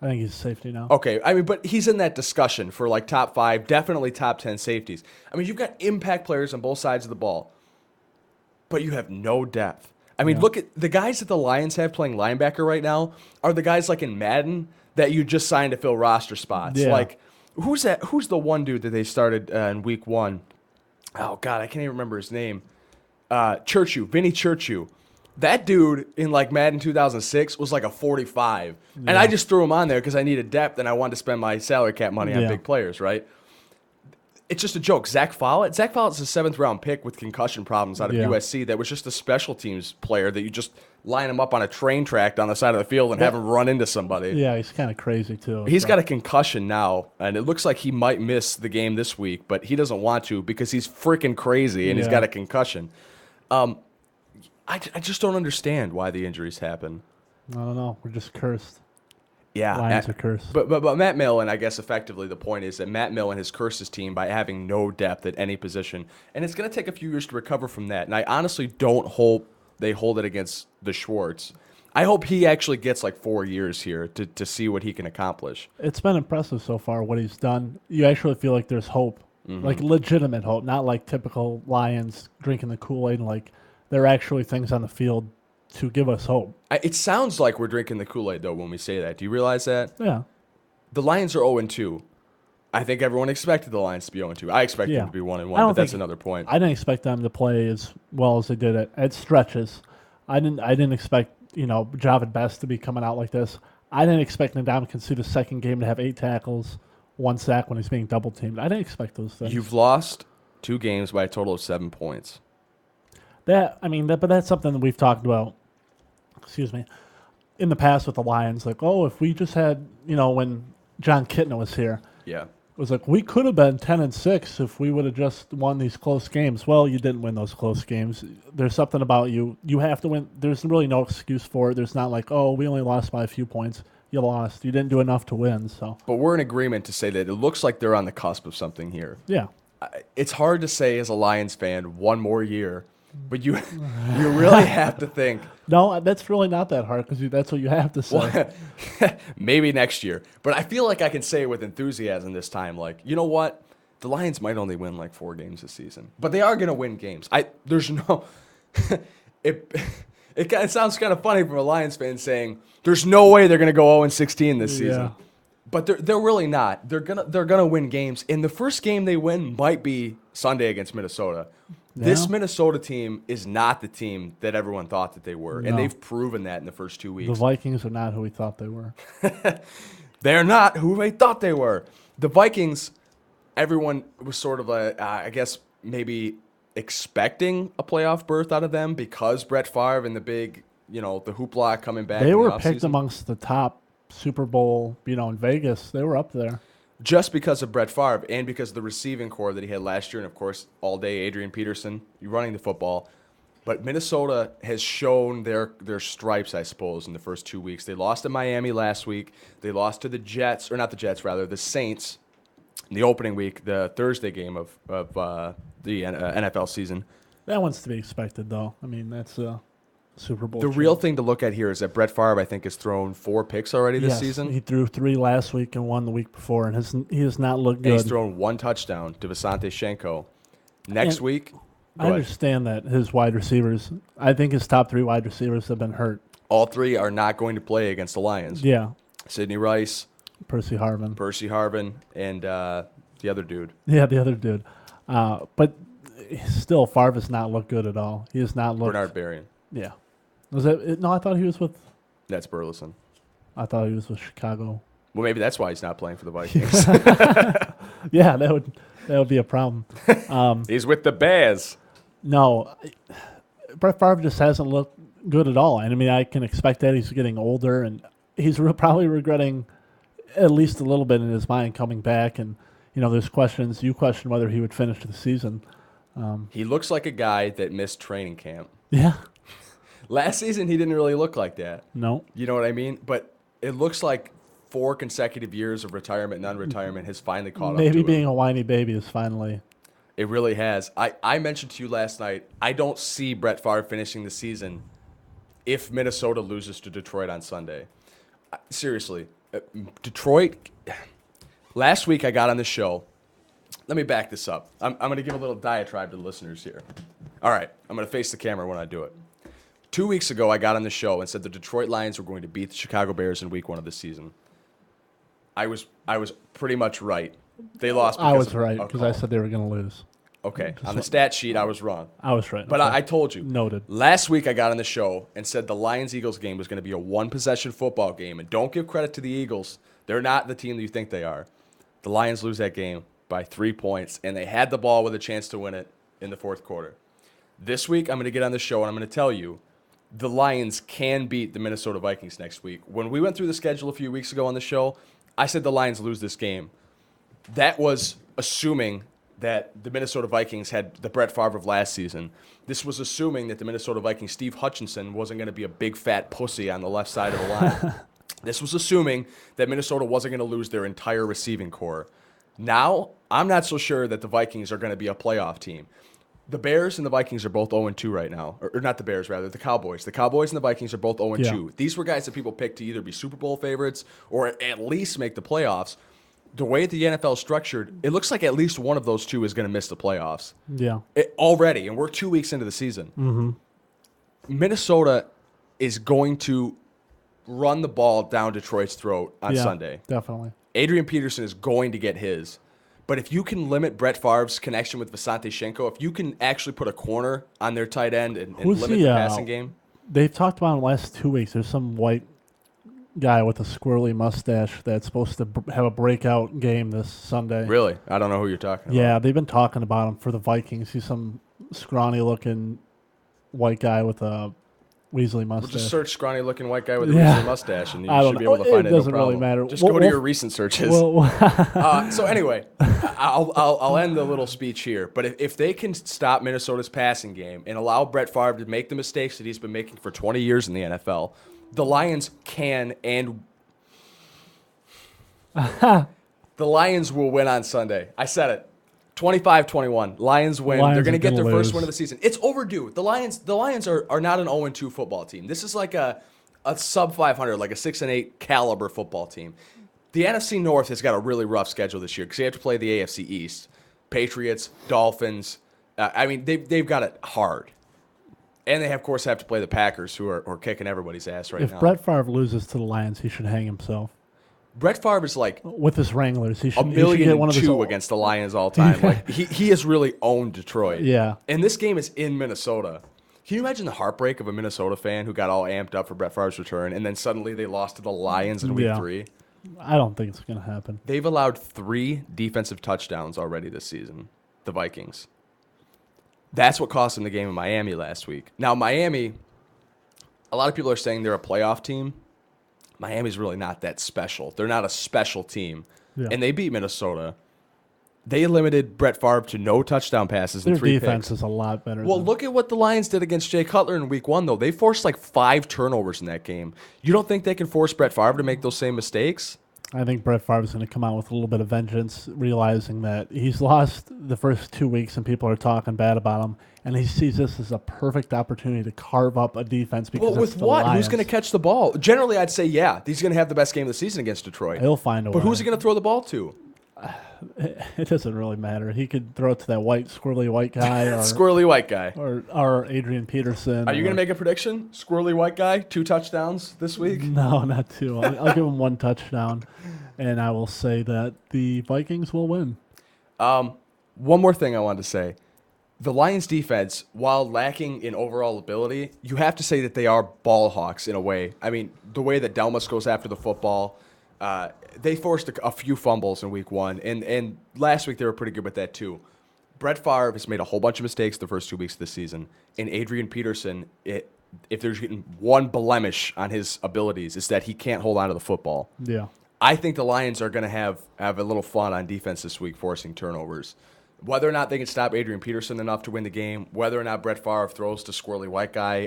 I think he's a safety now. Okay, I mean, but he's in that discussion for like top 5, definitely top 10 safeties. I mean, you've got impact players on both sides of the ball, but you have no depth. I mean, look at the guys that the Lions have playing linebacker right now are the guys like in Madden that you just signed to fill roster spots. Yeah. Like, who's that? Who's the one dude that they started in week 1? Oh, God, I can't even remember his name. Churchu, Vinny Churchu. That dude in like Madden 2006 was like a 45. And I just threw him on there because I needed depth and I wanted to spend my salary cap money on big players, right? It's just a joke. Zach Follett is a 7th round pick with concussion problems out of USC that was just a special teams player that you just line him up on a train track on the side of the field and have him run into somebody. Yeah, he's kind of crazy too. He's got a concussion now, and it looks like he might miss the game this week, but he doesn't want to because he's freaking crazy and he's got a concussion. I just don't understand why the injuries happen. I don't know. We're just cursed. Yeah, Lions are cursed. But Matt Millen, I guess effectively the point is that Matt Millen has cursed his team by having no depth at any position, and it's going to take a few years to recover from that. And I honestly don't hope they hold it against the Schwartz. I hope he actually gets like 4 years here to see what he can accomplish. It's been impressive so far what he's done. You actually feel like there's hope, like legitimate hope, not like typical Lions drinking the Kool-Aid. Like there are actually things on the field to give us hope. It sounds like we're drinking the Kool-Aid, though, when we say that. Do you realize that? Yeah. The Lions are 0-2. I think everyone expected the Lions to be 0-2. I expected them to be 1-1, but that's another point. I didn't expect them to play as well as they did at stretches. I didn't expect, Javid Best to be coming out like this. I didn't expect Ndamukong Suh's second game to have 8 tackles, 1 sack when he's being double teamed. I didn't expect those things. You've lost 2 games by a total of 7 points. But that's something that we've talked about. Excuse me, in the past with the Lions, like, if we just had, when John Kitna was here, Yeah. it was like we could have been 10-6 if we would have just won these close games. Well, you didn't win those close games. There's something about you. You have to win. There's really no excuse for it. There's not like, we only lost by a few points. You lost. You didn't do enough to win. So. But we're in agreement to say that it looks like they're on the cusp of something here. Yeah. It's hard to say as a Lions fan 1 more year, but you really have to think. No, that's really not that hard because that's what you have to say. Maybe next year. But I feel like I can say it with enthusiasm this time. Like, you know what? The Lions might only win like 4 games this season, but they are going to win games. There's no. It sounds kind of funny from a Lions fan saying there's no way they're going to go 0-16 this season. Yeah. But they're really not. They're gonna win games. And the first game they win might be Sunday against Minnesota. This Yeah. Minnesota team is not the team that everyone thought that they were, and No. they've proven that in the first 2 The weeks. Vikings are not who we thought they were. They're not who they thought they were. The Vikings, everyone was sort of, I guess, maybe expecting a playoff berth out of them because Brett Favre and the big, the hoopla coming back. They in were the picked offseason. amongst the top Super Bowl, in Vegas. They were up there. Just because of Brett Favre and because of the receiving core that he had last year, and of course, all day Adrian Peterson, you running the football. But Minnesota has shown their stripes, I suppose, in the first 2 weeks. They lost to Miami last week. They lost to the Jets, or not the Jets, rather, the Saints in the opening week, the Thursday game of the NFL season. That one's to be expected, though. I mean, that's a Super Bowl. The real thing to look at here is that Brett Favre, I think, has thrown 4 picks already this season. He threw 3 last week and 1 the week before, and he has not looked And good. he's thrown 1 touchdown to Visanthe Shenko. Next week, I understand that his wide receivers, I think his top 3 wide receivers have been hurt. all 3 are not going to play against the Lions. Yeah, Sidney Rice, Percy Harvin, and the other dude. Yeah, the other dude. But still, Favre has not looked good at all. He has not looked. Bernard Berrien. Yeah. Was that? No, I thought he was with. That's Burleson. I thought he was with Chicago. Well, maybe that's why he's not playing for the Vikings. Yeah, that would be a problem. He's with the Bears. No, Brett Favre just hasn't looked good at all. And I mean, I can expect that. He's getting older, and he's probably regretting at least a little bit in his mind coming back. And there's questions. You question whether he would finish the season. He looks like a guy that missed training camp. Yeah. Last season, he didn't really look like that. No. You know what I mean? But it looks like 4 consecutive years of retirement, non-retirement, has finally caught up to Maybe him. being a whiny baby is finally. It really has. I mentioned to you last night, I don't see Brett Favre finishing the season if Minnesota loses to Detroit on Sunday. Seriously, Detroit, last week I got on the show. Let me back this up. I'm going to give a little diatribe to the listeners here. All right, I'm going to face the camera when I do it. 2 weeks ago, I got on the show and said the Detroit Lions were going to beat the Chicago Bears in week 1 of the season. I was pretty much right. They lost because I was of right a because call. I said they were going to lose. Okay, on the stat sheet, I was wrong. I was right. But Okay. I told you. Noted. Last week, I got on the show and said the Lions-Eagles game was going to be a one-possession football game. And don't give credit to the Eagles. They're not the team that you think they are. The Lions lose that game by 3 points, and they had the ball with a chance to win it in the fourth quarter. This week, I'm going to get on the show, and I'm going to tell you the Lions can beat the Minnesota Vikings next week. When we went through the schedule a few weeks ago on the show, I said the Lions lose this game. That was assuming that the Minnesota Vikings had the Brett Favre of last season. This was assuming that the Minnesota Vikings, Steve Hutchinson, wasn't going to be a big fat pussy on the left side of the line. This was assuming that Minnesota wasn't going to lose their entire receiving core. Now, I'm not so sure that the Vikings are going to be a playoff team. The Bears and the Vikings are both 0-2 right now. Or not the Bears, rather, the Cowboys. The Cowboys and the Vikings are both 0-2. Yeah. These were guys that people picked to either be Super Bowl favorites or at least make the playoffs. The way the NFL is structured, it looks like at least one of those two is going to miss the playoffs. Yeah. Already, and we're 2 weeks into the season. Mm-hmm. Minnesota is going to run the ball down Detroit's throat on Sunday. Definitely. Adrian Peterson is going to get his. But if you can limit Brett Favre's connection with Visanthe Shenko, if you can actually put a corner on their tight end and limit the passing game. They've talked about in the last 2 weeks. There's some white guy with a squirrely mustache that's supposed to have a breakout game this Sunday. Really? I don't know who you're talking about. Yeah, they've been talking about him for the Vikings. He's some scrawny-looking white guy with a Weasley mustache. Just search scrawny-looking white guy with a Yeah. Weasley mustache, and you I don't should be know. able to find It it. No doesn't really problem. matter. Just We'll- go to we'll- your recent searches. Well, So anyway, I'll end the little speech here. But if they can stop Minnesota's passing game and allow Brett Favre to make the mistakes that he's been making for 20 years in the NFL, the Lions can and the Lions will win on Sunday. I said it. 25-21. Lions win. Lions They're going to are get their gonna first lose. win of the season. It's overdue. The Lions are not an 0-2 football team. This is like a sub 500, like a 6-8 caliber football team. The NFC North has got a really rough schedule this year because they have to play the AFC East. Patriots, Dolphins. They've got it hard. And they, of course, have to play the Packers, who are kicking everybody's ass right if now. Brett Favre loses to the Lions, he should hang himself. Brett Favre is like with his Wranglers. He should, a he should million get one and of his two against the Lions all time. Like he has really owned Detroit. Yeah. And this game is in Minnesota. Can you imagine the heartbreak of a Minnesota fan who got all amped up for Brett Favre's return, and then suddenly they lost to the Lions in Week 3? I don't think it's going to happen. They've allowed 3 defensive touchdowns already this season, the Vikings. That's what cost them the game in Miami last week. Now, Miami, a lot of people are saying they're a playoff team. Miami's really not that special. They're not a special team. Yeah. And they beat Minnesota. They limited Brett Favre to no touchdown passes Their and 3 defense picks. is a lot better. Well, look at what the Lions did against Jay Cutler in Week 1, though. They forced like 5 turnovers in that game. You don't think they can force Brett Favre to make those same mistakes? I think Brett Favre is going to come out with a little bit of vengeance, realizing that he's lost the first 2 weeks and people are talking bad about him, and he sees this as a perfect opportunity to carve up a defense. Because Well, with it's the what? Lions. Who's going to catch the ball? Generally, I'd say, yeah, he's going to have the best game of the season against Detroit. He'll find a way. But who's he going to throw the ball to? It doesn't really matter. He could throw it to that squirrely white guy, or Squirrely white guy. or Adrian Peterson. Are you going to make a prediction? Squirrely white guy, 2 touchdowns this week? No, not 2. I'll give him 1 touchdown, and I will say that the Vikings will win. One more thing I wanted to say. The Lions defense, while lacking in overall ability, you have to say that they are ball hawks in a way. I mean, the way that Delmas goes after the football, they forced a few fumbles in Week 1, and last week they were pretty good with that too. Brett Favre has made a whole bunch of mistakes the first 2 weeks of the season, and Adrian Peterson, if there's one blemish on his abilities, is that he can't hold on to the football. Yeah. I think the Lions are going to have a little fun on defense this week, forcing turnovers. Whether or not they can stop Adrian Peterson enough to win the game, whether or not Brett Favre throws to squirrely white guy,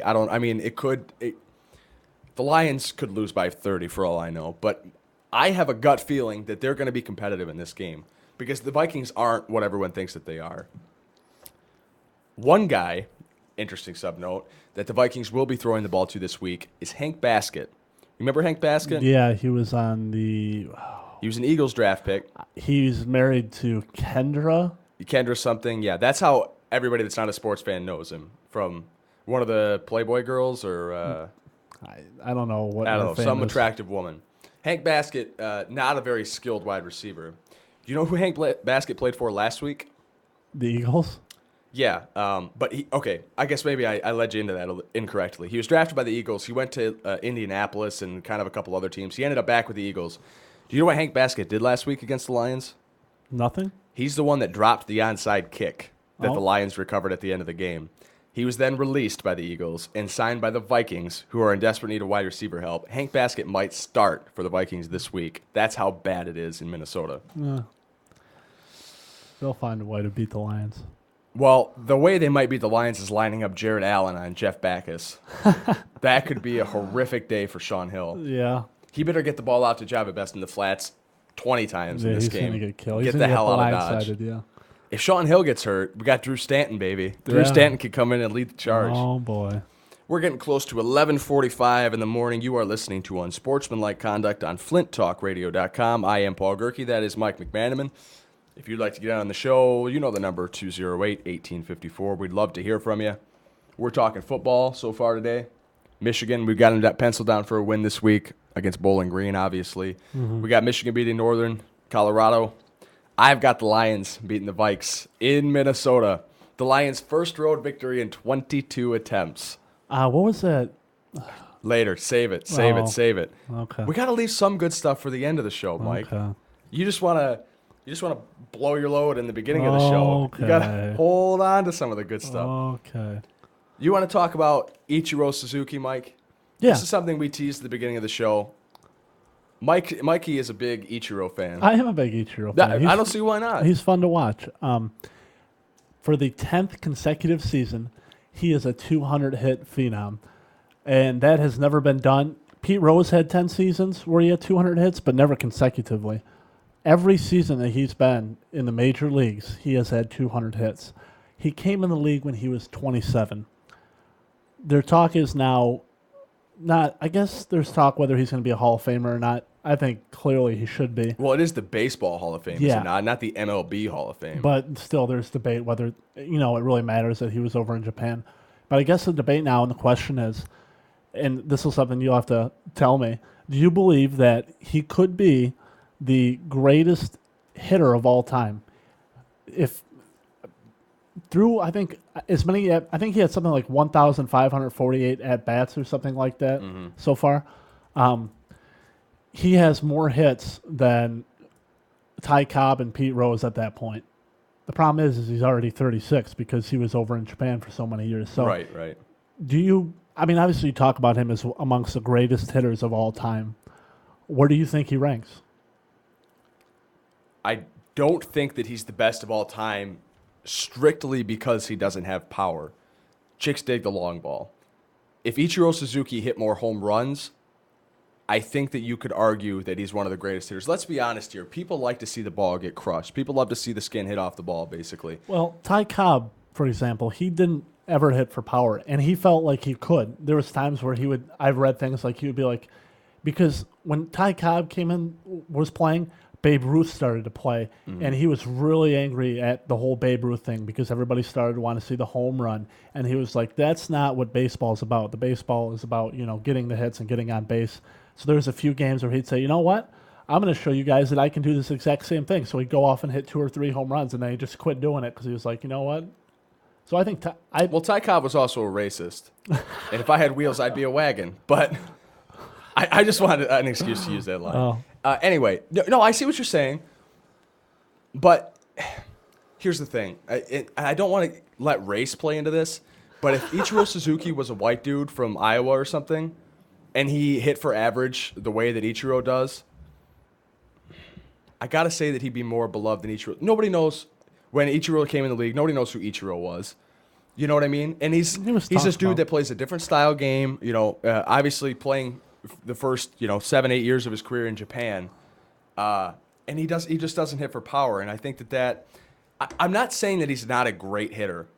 the Lions could lose by 30 for all I know, but I have a gut feeling that they're going to be competitive in this game because the Vikings aren't what everyone thinks that they are. One guy, interesting sub note, that the Vikings will be throwing the ball to this week is Hank Baskett. Remember Hank Baskett? Yeah, he was on the. He was an Eagles draft pick. He's married to Kendra. Kendra something. Yeah, that's how everybody that's not a sports fan knows him, from one of the Playboy girls or I don't know what. I don't know, some famous- attractive woman. Hank Baskett, not a very skilled wide receiver. Do you know who Hank Baskett played for last week? The Eagles. Yeah, but I guess maybe I led you into that incorrectly. He was drafted by the Eagles. He went to Indianapolis and kind of a couple other teams. He ended up back with the Eagles. Do you know what Hank Baskett did last week against the Lions? Nothing. He's the one that dropped the onside kick that the Oh. Lions recovered at the end of the game. He was then released by the Eagles and signed by the Vikings, who are in desperate need of wide receiver help. Hank Baskett might start for the Vikings this week. That's how bad it is in Minnesota. They'll find a way to beat the Lions. Well, the way they might beat the Lions is lining up Jared Allen on Jeff Backus. That could be a horrific day for Sean Hill. Yeah. He better get the ball out to Java Best in the flats 20 times in this he's game. gonna get killed. Get He's the gonna hell out of Dodge. blindsided, Yeah. If Sean Hill gets hurt, we got Drew Stanton, baby. Drew Yeah. Stanton could come in and lead the charge. Oh boy. We're getting close to 11:45 in the morning. You are listening to Unsportsmanlike Conduct on FlintTalkRadio.com. I am Paul Gerke. That is Mike McManaman. If you'd like to get on the show, you know the number, 208-1854. We'd love to hear from you. We're talking football so far today. Michigan, we've got them penciled down for a win this week against Bowling Green, obviously. We got Michigan beating Northern, Colorado. I've got the Lions beating the Vikes in Minnesota. The Lions' first road victory in 22 attempts. What was that? Later, save it. Okay. We got to leave some good stuff for the end of the show, Mike. Okay. You just want to blow your load in the beginning of the show. You got to Okay. hold on to some of the good stuff. Okay. You want to talk about Ichiro Suzuki, Mike? Yeah. This is something we teased at the beginning of the show. Mikey is a big Ichiro fan. I am a big Ichiro That- fan. I don't see why not. He's fun to watch. For the 10th consecutive season, he is a 200-hit phenom, and that has never been done. Pete Rose had 10 seasons where he had 200 hits, but never consecutively. Every season that he's been in the major leagues, he has had 200 hits. He came in the league when he was 27. Their talk is now not, I guess there's talk whether he's going to be a Hall of Famer or not. I think clearly he should be. Well, it is the Baseball Hall of Fame, Yeah. is it not the MLB Hall of Fame. But still, there's debate whether, it really matters that he was over in Japan. But I guess the debate now and the question is, and this is something you'll have to tell me, Do you believe that he could be the greatest hitter of all time? If through, I think I think he had something like 1,548 at bats or something like that so far. He has more hits than Ty Cobb and Pete Rose at that point. The problem is he's already 36 because he was over in Japan for so many years. So Right. do you? I mean, obviously, you talk about him as amongst the greatest hitters of all time. Where do you think he ranks? I don't think that he's the best of all time strictly because he doesn't have power. Chicks dig the long ball. If Ichiro Suzuki hit more home runs, I think that you could argue that he's one of the greatest hitters. Let's be honest here. People like to see the ball get crushed. People love to see the skin hit off the ball, basically. Well, Ty Cobb, for example, he didn't ever hit for power, and he felt like he could. There was times where he would. I've read things like he would be like, because when Ty Cobb was playing, Babe Ruth started to play, and he was really angry at the whole Babe Ruth thing because everybody started to want to see the home run, and he was like, "That's not what baseball is about. The baseball is about getting the hits and getting on base." So there was a few games where he'd say, "You know what? I'm going to show you guys that I can do this exact same thing." So he'd go off and hit 2 or 3 home runs, and then he just quit doing it because he was like, "You know what?" So I think Ty Cobb was also a racist, and if I had wheels, I'd be a wagon. But I just wanted an excuse to use that line. Oh. Anyway, no, I see what you're saying, but here's the thing. I don't want to let race play into this, but if Ichiro Suzuki was a white dude from Iowa or something, and he hit for average the way that Ichiro does, I got to say that he'd be more beloved than Ichiro. Nobody knows, when Ichiro came in the league, nobody knows who Ichiro was. You know what I mean? And he's this dude that plays a different style game, obviously playing the first 7-8 years of his career in Japan, and he just doesn't hit for power. And I think that I'm not saying that he's not a great hitter.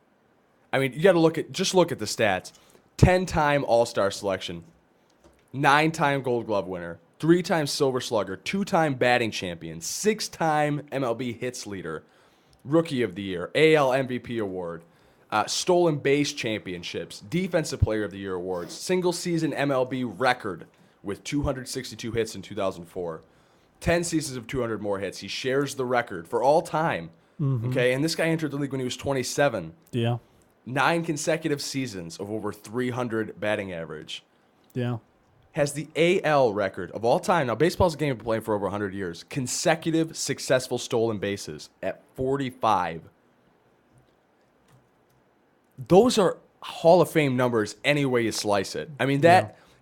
I mean, you got to look at the stats: 10-time All-Star selection, 9-time Gold Glove winner, 3-time Silver Slugger, 2-time batting champion, 6-time MLB hits leader, Rookie of the Year, AL MVP award. Stolen base championships, Defensive Player of the Year awards, single season MLB record with 262 hits in 2004, 10 seasons of 200 more hits. He shares the record for all time. Okay, and this guy entered the league when he was 27. Yeah. 9 consecutive seasons of over 300 batting average. Yeah. Has the AL record of all time. Now, baseball's a game of playing for over 100 years. Consecutive successful stolen bases at 45. Those are Hall of Fame numbers any way you slice it. I mean,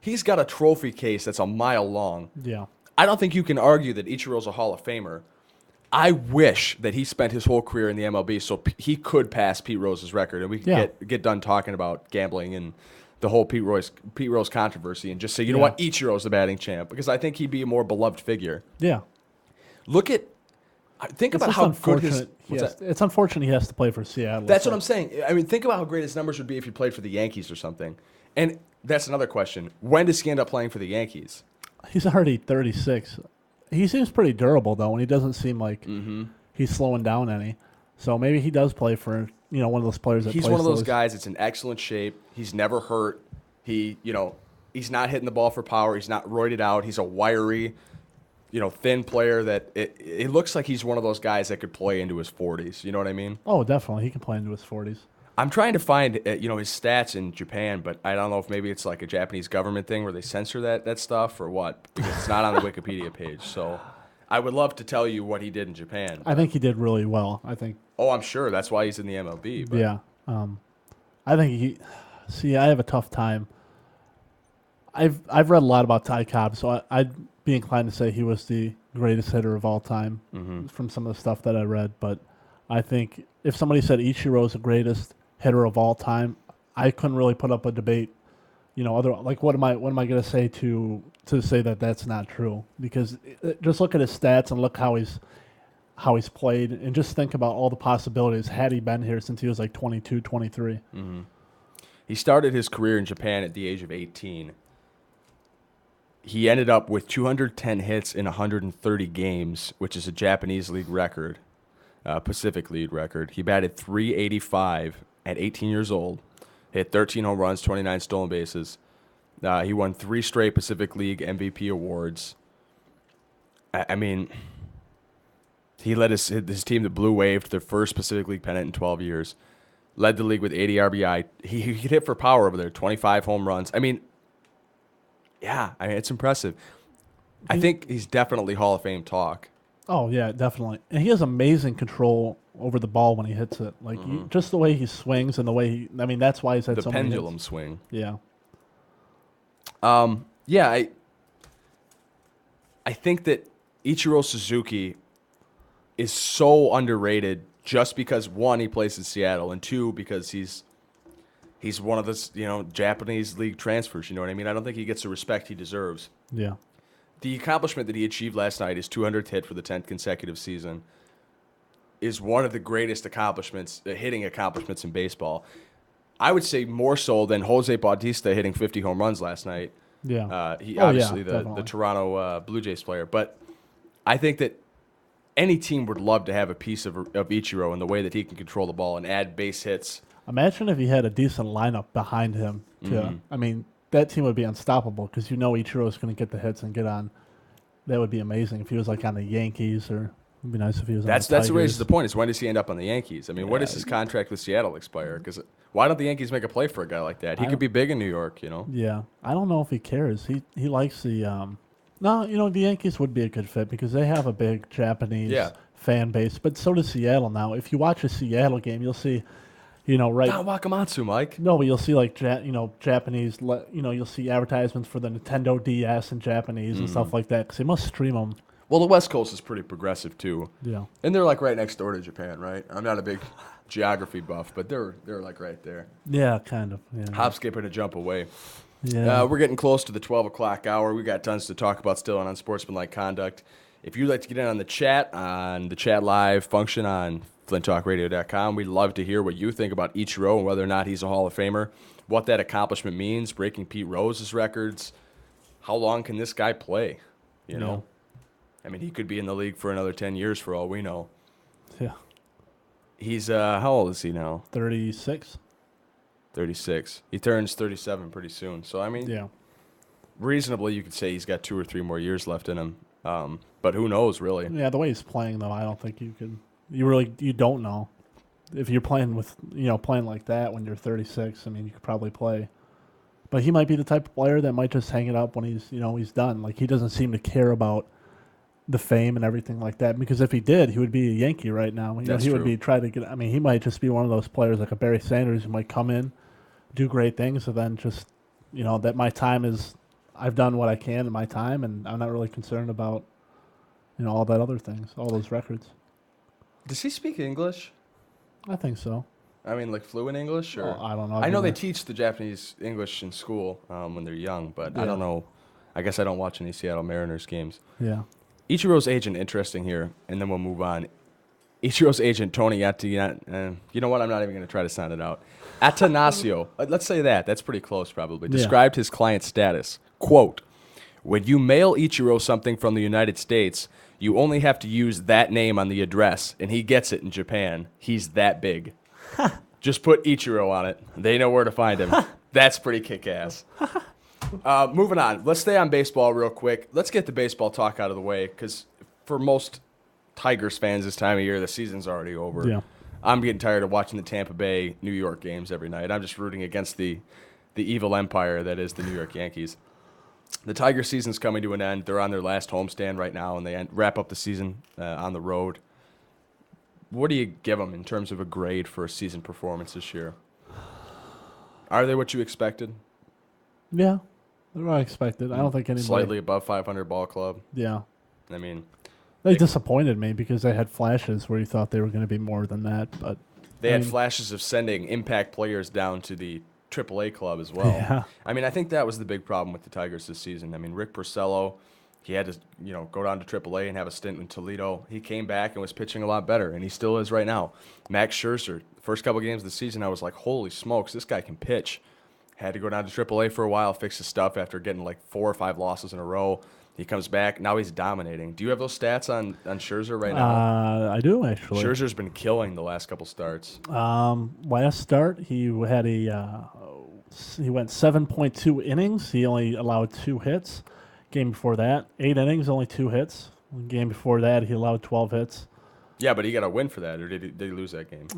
he's got a trophy case that's a mile long. Yeah. I don't think you can argue that Ichiro's a Hall of Famer. I wish that he spent his whole career in the MLB so he could pass Pete Rose's record, and we could get done talking about gambling and the whole Pete Rose controversy and just say, you know what, Ichiro's the batting champ, because I think he'd be a more beloved figure. Yeah. Think about how good his... It's unfortunate he has to play for Seattle. That's what I'm saying. I mean, think about how great his numbers would be if he played for the Yankees or something. And that's another question. When does he end up playing for the Yankees? He's already 36. He seems pretty durable, though, and he doesn't seem like he's slowing down any. So maybe he does play for one of those players that he's plays one of those guys that's in excellent shape. He's never hurt. He's not hitting the ball for power. He's not roided out. He's a wiry, thin player that it looks like he's one of those guys that could play into his 40s. You know what I mean? Oh, definitely. He can play into his 40s. I'm trying to find, his stats in Japan, but I don't know if maybe it's like a Japanese government thing where they censor that stuff or what, because it's not on the Wikipedia page. So I would love to tell you what he did in Japan. I think he did really well. Oh, I'm sure. That's why he's in the MLB. But. Yeah. I think I have a tough time. I've read a lot about Ty Cobb, so I'd be inclined to say he was the greatest hitter of all time from some of the stuff that I read. But I think if somebody said Ichiro's the greatest hitter of all time, I couldn't really put up a debate. What am I going to say to say that that's not true? Because just look at his stats and look how he's played, and just think about all the possibilities had he been here since he was like 22, 23. Mm-hmm. He started his career in Japan at the age of 18. He ended up with 210 hits in 130 games, which is a Japanese league record, Pacific League record. He batted .385 at 18 years old, hit 13 home runs, 29 stolen bases. He won 3 straight Pacific League MVP awards. I mean, he led his team, the Blue Wave, to their first Pacific League pennant in 12 years. Led the league with 80 RBI. He could hit for power over there, 25 home runs. I mean, it's impressive. I think he's definitely Hall of Fame talk. Oh, yeah, definitely. And he has amazing control over the ball when he hits it. Like, just the way he swings and the way he... I mean, that's why he's had so many hits. The pendulum swing. Yeah. I think that Ichiro Suzuki is so underrated just because, one, he plays in Seattle, and two, because he's one of the Japanese league transfers. You know what I mean? I don't think he gets the respect he deserves. Yeah. The accomplishment that he achieved last night, his 200th hit for the 10th consecutive season, is one of the greatest hitting accomplishments in baseball. I would say more so than Jose Bautista hitting 50 home runs last night. Yeah. The Toronto Blue Jays player. But I think that any team would love to have a piece of Ichiro in the way that he can control the ball and add base hits. Imagine if he had a decent lineup behind him. I mean, that team would be unstoppable because Ichiro is going to get the hits and get on. That would be amazing if he was like on the Yankees, or it'd be nice if he was on the Tigers. That's what raises the point, is when does he end up on the Yankees? I mean, when does his contract with Seattle expire? Because why don't the Yankees make a play for a guy like that? He could be big in New York, Yeah. I don't know if he cares. He likes the No, the Yankees would be a good fit because they have a big Japanese fan base, but so does Seattle now. If you watch a Seattle game, you'll see, right. Not Wakamatsu, Mike. No, but you'll see like Japanese. You'll see advertisements for the Nintendo DS in Japanese and stuff like that because they must stream them. Well, the West Coast is pretty progressive too. Yeah, and they're like right next door to Japan, right? I'm not a big geography buff, but they're like right there. Yeah, kind of. Yeah. Hop, skip, and a jump away. Yeah, we're getting close to the 12 o'clock hour. We got tons to talk about still on Unsportsmanlike Conduct. If you'd like to get in on the chat live function on flinttalkradio.com, we'd love to hear what you think about Ichiro and whether or not he's a Hall of Famer, what that accomplishment means, breaking Pete Rose's records. How long can this guy play? You know? I mean, he could be in the league for another 10 years for all we know. Yeah. He's, how old is he now? 36. 36. He turns 37 pretty soon. So, I mean, reasonably, you could say he's got 2 or 3 more years left in him. But who knows, really? Yeah, the way he's playing, though, I don't think you could. You don't know. If you're playing playing like that when you're 36, I mean, you could probably play. But he might be the type of player that might just hang it up when he's done. Like, he doesn't seem to care about the fame and everything like that. Because if he did, he would be a Yankee right now. He would be trying to get. I mean, he might just be one of those players like a Barry Sanders who might come in, do great things, and then just, that my time is. I've done what I can in my time, and I'm not really concerned about, all that other things, all those records. Does he speak English? I think so. I mean, like fluent English? Or I don't know. I know they teach the Japanese English in school when they're young, but I don't know. I guess I don't watch any Seattle Mariners games. Yeah. Ichiro's agent, interesting here, and then we'll move on. Ichiro's agent, Tony you know what? I'm not even going to try to sound it out. Atanasio, let's say that. That's pretty close, probably. Described his client's status. Quote, when you mail Ichiro something from the United States, you only have to use that name on the address, and he gets it in Japan. He's that big. Just put Ichiro on it. They know where to find him. That's pretty kick-ass. Moving on. Let's stay on baseball real quick. Let's get the baseball talk out of the way, because for most Tigers fans this time of year, the season's already over. Yeah. I'm getting tired of watching the Tampa Bay, New York games every night. I'm just rooting against the evil empire that is the New York Yankees. The Tiger season's coming to an end. They're on their last homestand right now, and they wrap up the season on the road. What do you give them in terms of a grade for a season performance this year? Are they what you expected? Yeah, they're what I expected. I don't think anybody... Slightly above 500 ball club? Yeah. I mean... They disappointed me because they had flashes where you thought they were going to be more than that, but... They had flashes of sending impact players down to the AAA club as well. Yeah. I mean, I think that was the big problem with the Tigers this season. I mean, Rick Porcello, he had to, go down to AAA and have a stint in Toledo. He came back and was pitching a lot better, and he still is right now. Max Scherzer, the first couple games of the season, I was like, holy smokes, this guy can pitch. Had to go down to AAA for a while, fix his stuff after getting like 4 or 5 losses in a row. He comes back. Now he's dominating. Do you have those stats on Scherzer right now? I do, actually. Scherzer's been killing the last couple starts. Last start, he had a He went 7.2 innings. He only allowed 2 hits. Game before that, 8 innings, only 2 hits. Game before that, he allowed 12 hits. Yeah, but he got a win for that, or did he lose that game?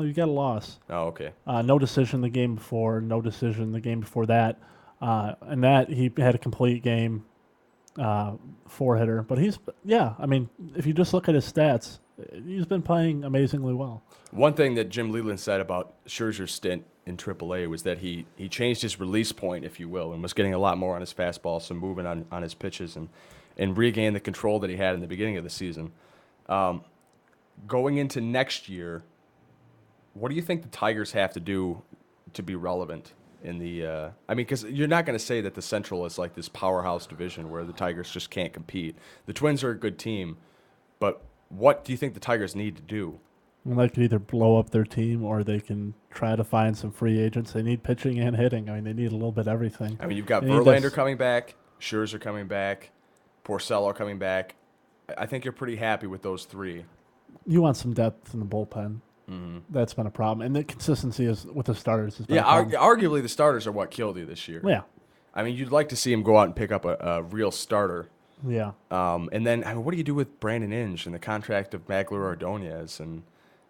You got a loss. Oh, okay. No decision the game before, no decision the game before that. And that he had a complete game, 4-hitter. But if you just look at his stats, he's been playing amazingly well. One thing that Jim Leland said about Scherzer's stint in AAA was that he changed his release point, if you will, and was getting a lot more on his fastball, some movement on his pitches, and regained the control that he had in the beginning of the season. Going into next year, what do you think the Tigers have to do to be relevant in the because you're not going to say that the Central is like this powerhouse division where the Tigers just can't compete. The Twins are a good team, but what do you think the Tigers need to do? Well, they could either blow up their team or they can try to find some free agents. They need pitching and hitting. I mean, they need a little bit of everything. I mean, you've got Verlander coming back, Scherzer coming back, Porcello coming back. I think you're pretty happy with those three. You want some depth in the bullpen. Mm-hmm. That's been a problem. And the consistency is with the starters. Has been a problem. Arguably the starters are what killed you this year. Yeah. I mean, you'd like to see him go out and pick up a real starter. Yeah. And then, what do you do with Brandon Inge and the contract of Magler Ordonez? And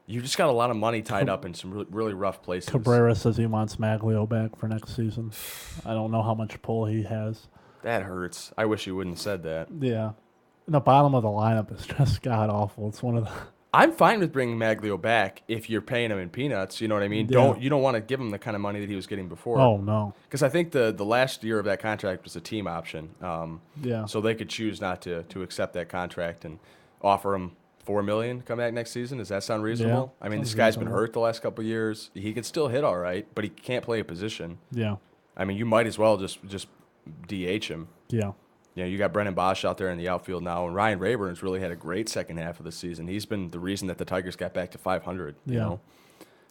you just got a lot of money tied up in some really, really rough places. Cabrera says he wants Maglio back for next season. I don't know how much pull he has. That hurts. I wish you wouldn't have said that. Yeah. And the bottom of the lineup is just god-awful. It's one of the... I'm fine with bringing Maglio back if you're paying him in peanuts. You know what I mean? Yeah. You don't want to give him the kind of money that he was getting before. Oh, no. Because I think the last year of that contract was a team option. Yeah. So they could choose not to accept that contract and offer him $4 million come back next season. Does that sound reasonable? Yeah, I mean, this guy's been hurt the last couple of years. He can still hit all right, but he can't play a position. Yeah. I mean, you might as well just DH him. Yeah. You know, you got Brennan Bosch out there in the outfield now, and Ryan Rayburn's really had a great second half of the season. He's been the reason that the Tigers got back to 500. You know,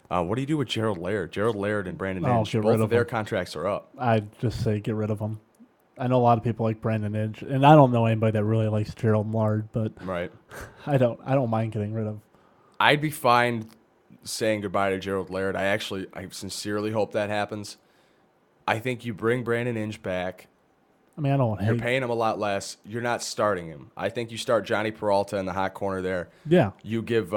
what do you do with Gerald Laird? Gerald Laird and Brandon Inge, both of their contracts are up. I'd just say get rid of them. I know a lot of people like Brandon Inge, and I don't know anybody that really likes Gerald Laird, but right. I don't mind getting rid of. I'd be fine saying goodbye to Gerald Laird. I sincerely hope that happens. I think you bring Brandon Inge back. I mean, I don't want to. You're paying him a lot less. You're not starting him. I think you start Johnny Peralta in the hot corner there. Yeah. You give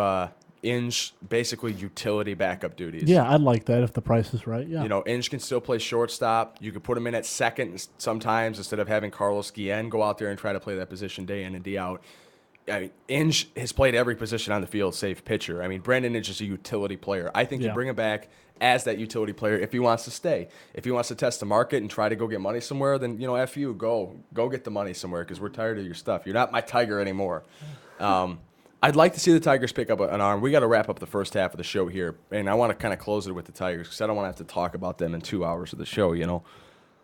Inge basically utility backup duties. Yeah, I'd like that if the price is right. Yeah. You know, Inge can still play shortstop. You could put him in at second sometimes instead of having Carlos Guillen go out there and try to play that position day in and day out. I mean, Inge has played every position on the field save pitcher. I mean, Brandon Inge is a utility player. I think you bring him back as that utility player if he wants to stay. If he wants to test the market and try to go get money somewhere, then, F you, go get the money somewhere because we're tired of your stuff. You're not my Tiger anymore. I'd like to see the Tigers pick up an arm. We got to wrap up the first half of the show here, and I want to kind of close it with the Tigers because I don't want to have to talk about them in 2 hours of the show,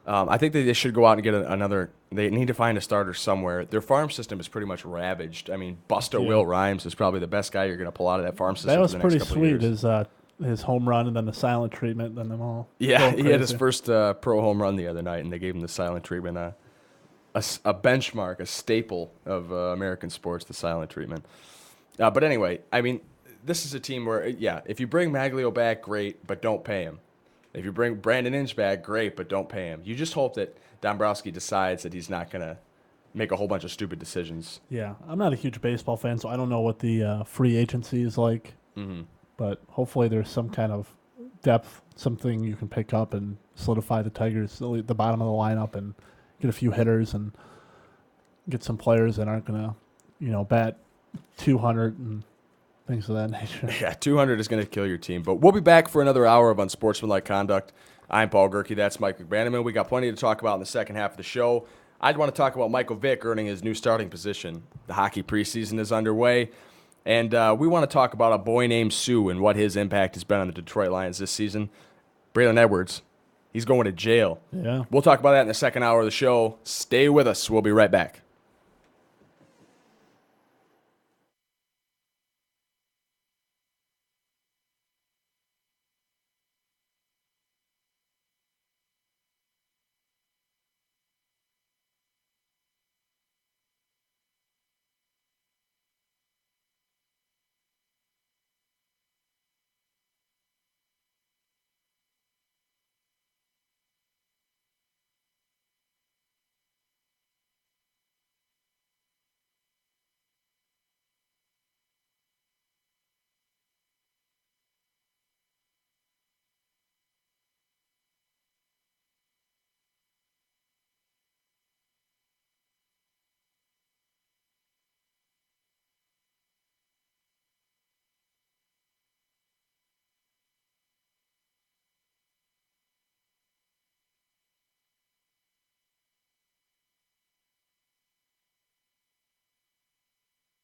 I think that they should go out and get another. They need to find a starter somewhere. Their farm system is pretty much ravaged. I mean, Will Rhymes is probably the best guy you're going to pull out of that farm system. That was for the next pretty couple sweet. Of years. His home run and then the silent treatment, then them all. Yeah, he had his first pro home run the other night, and they gave him the silent treatment. A benchmark, a staple of American sports, the silent treatment. But anyway, I mean, this is a team where, if you bring Maglio back, great, but don't pay him. If you bring Brandon Inge back, great, but don't pay him. You just hope that Dombrowski decides that he's not going to make a whole bunch of stupid decisions. Yeah, I'm not a huge baseball fan, so I don't know what the free agency is like. Mm-hmm. But hopefully there's some kind of depth, something you can pick up and solidify the Tigers at the bottom of the lineup and get a few hitters and get some players that aren't going to, bat 200 and things of that nature. Yeah, 200 is going to kill your team. But we'll be back for another hour of Unsportsmanlike Conduct. I'm Paul Gerke. That's Mike McBanaman. We got plenty to talk about in the second half of the show. I'd want to talk about Michael Vick earning his new starting position. The hockey preseason is underway. And we want to talk about a boy named Sue and what his impact has been on the Detroit Lions this season. Braylon Edwards, he's going to jail. Yeah. We'll talk about that in the second hour of the show. Stay with us. We'll be right back.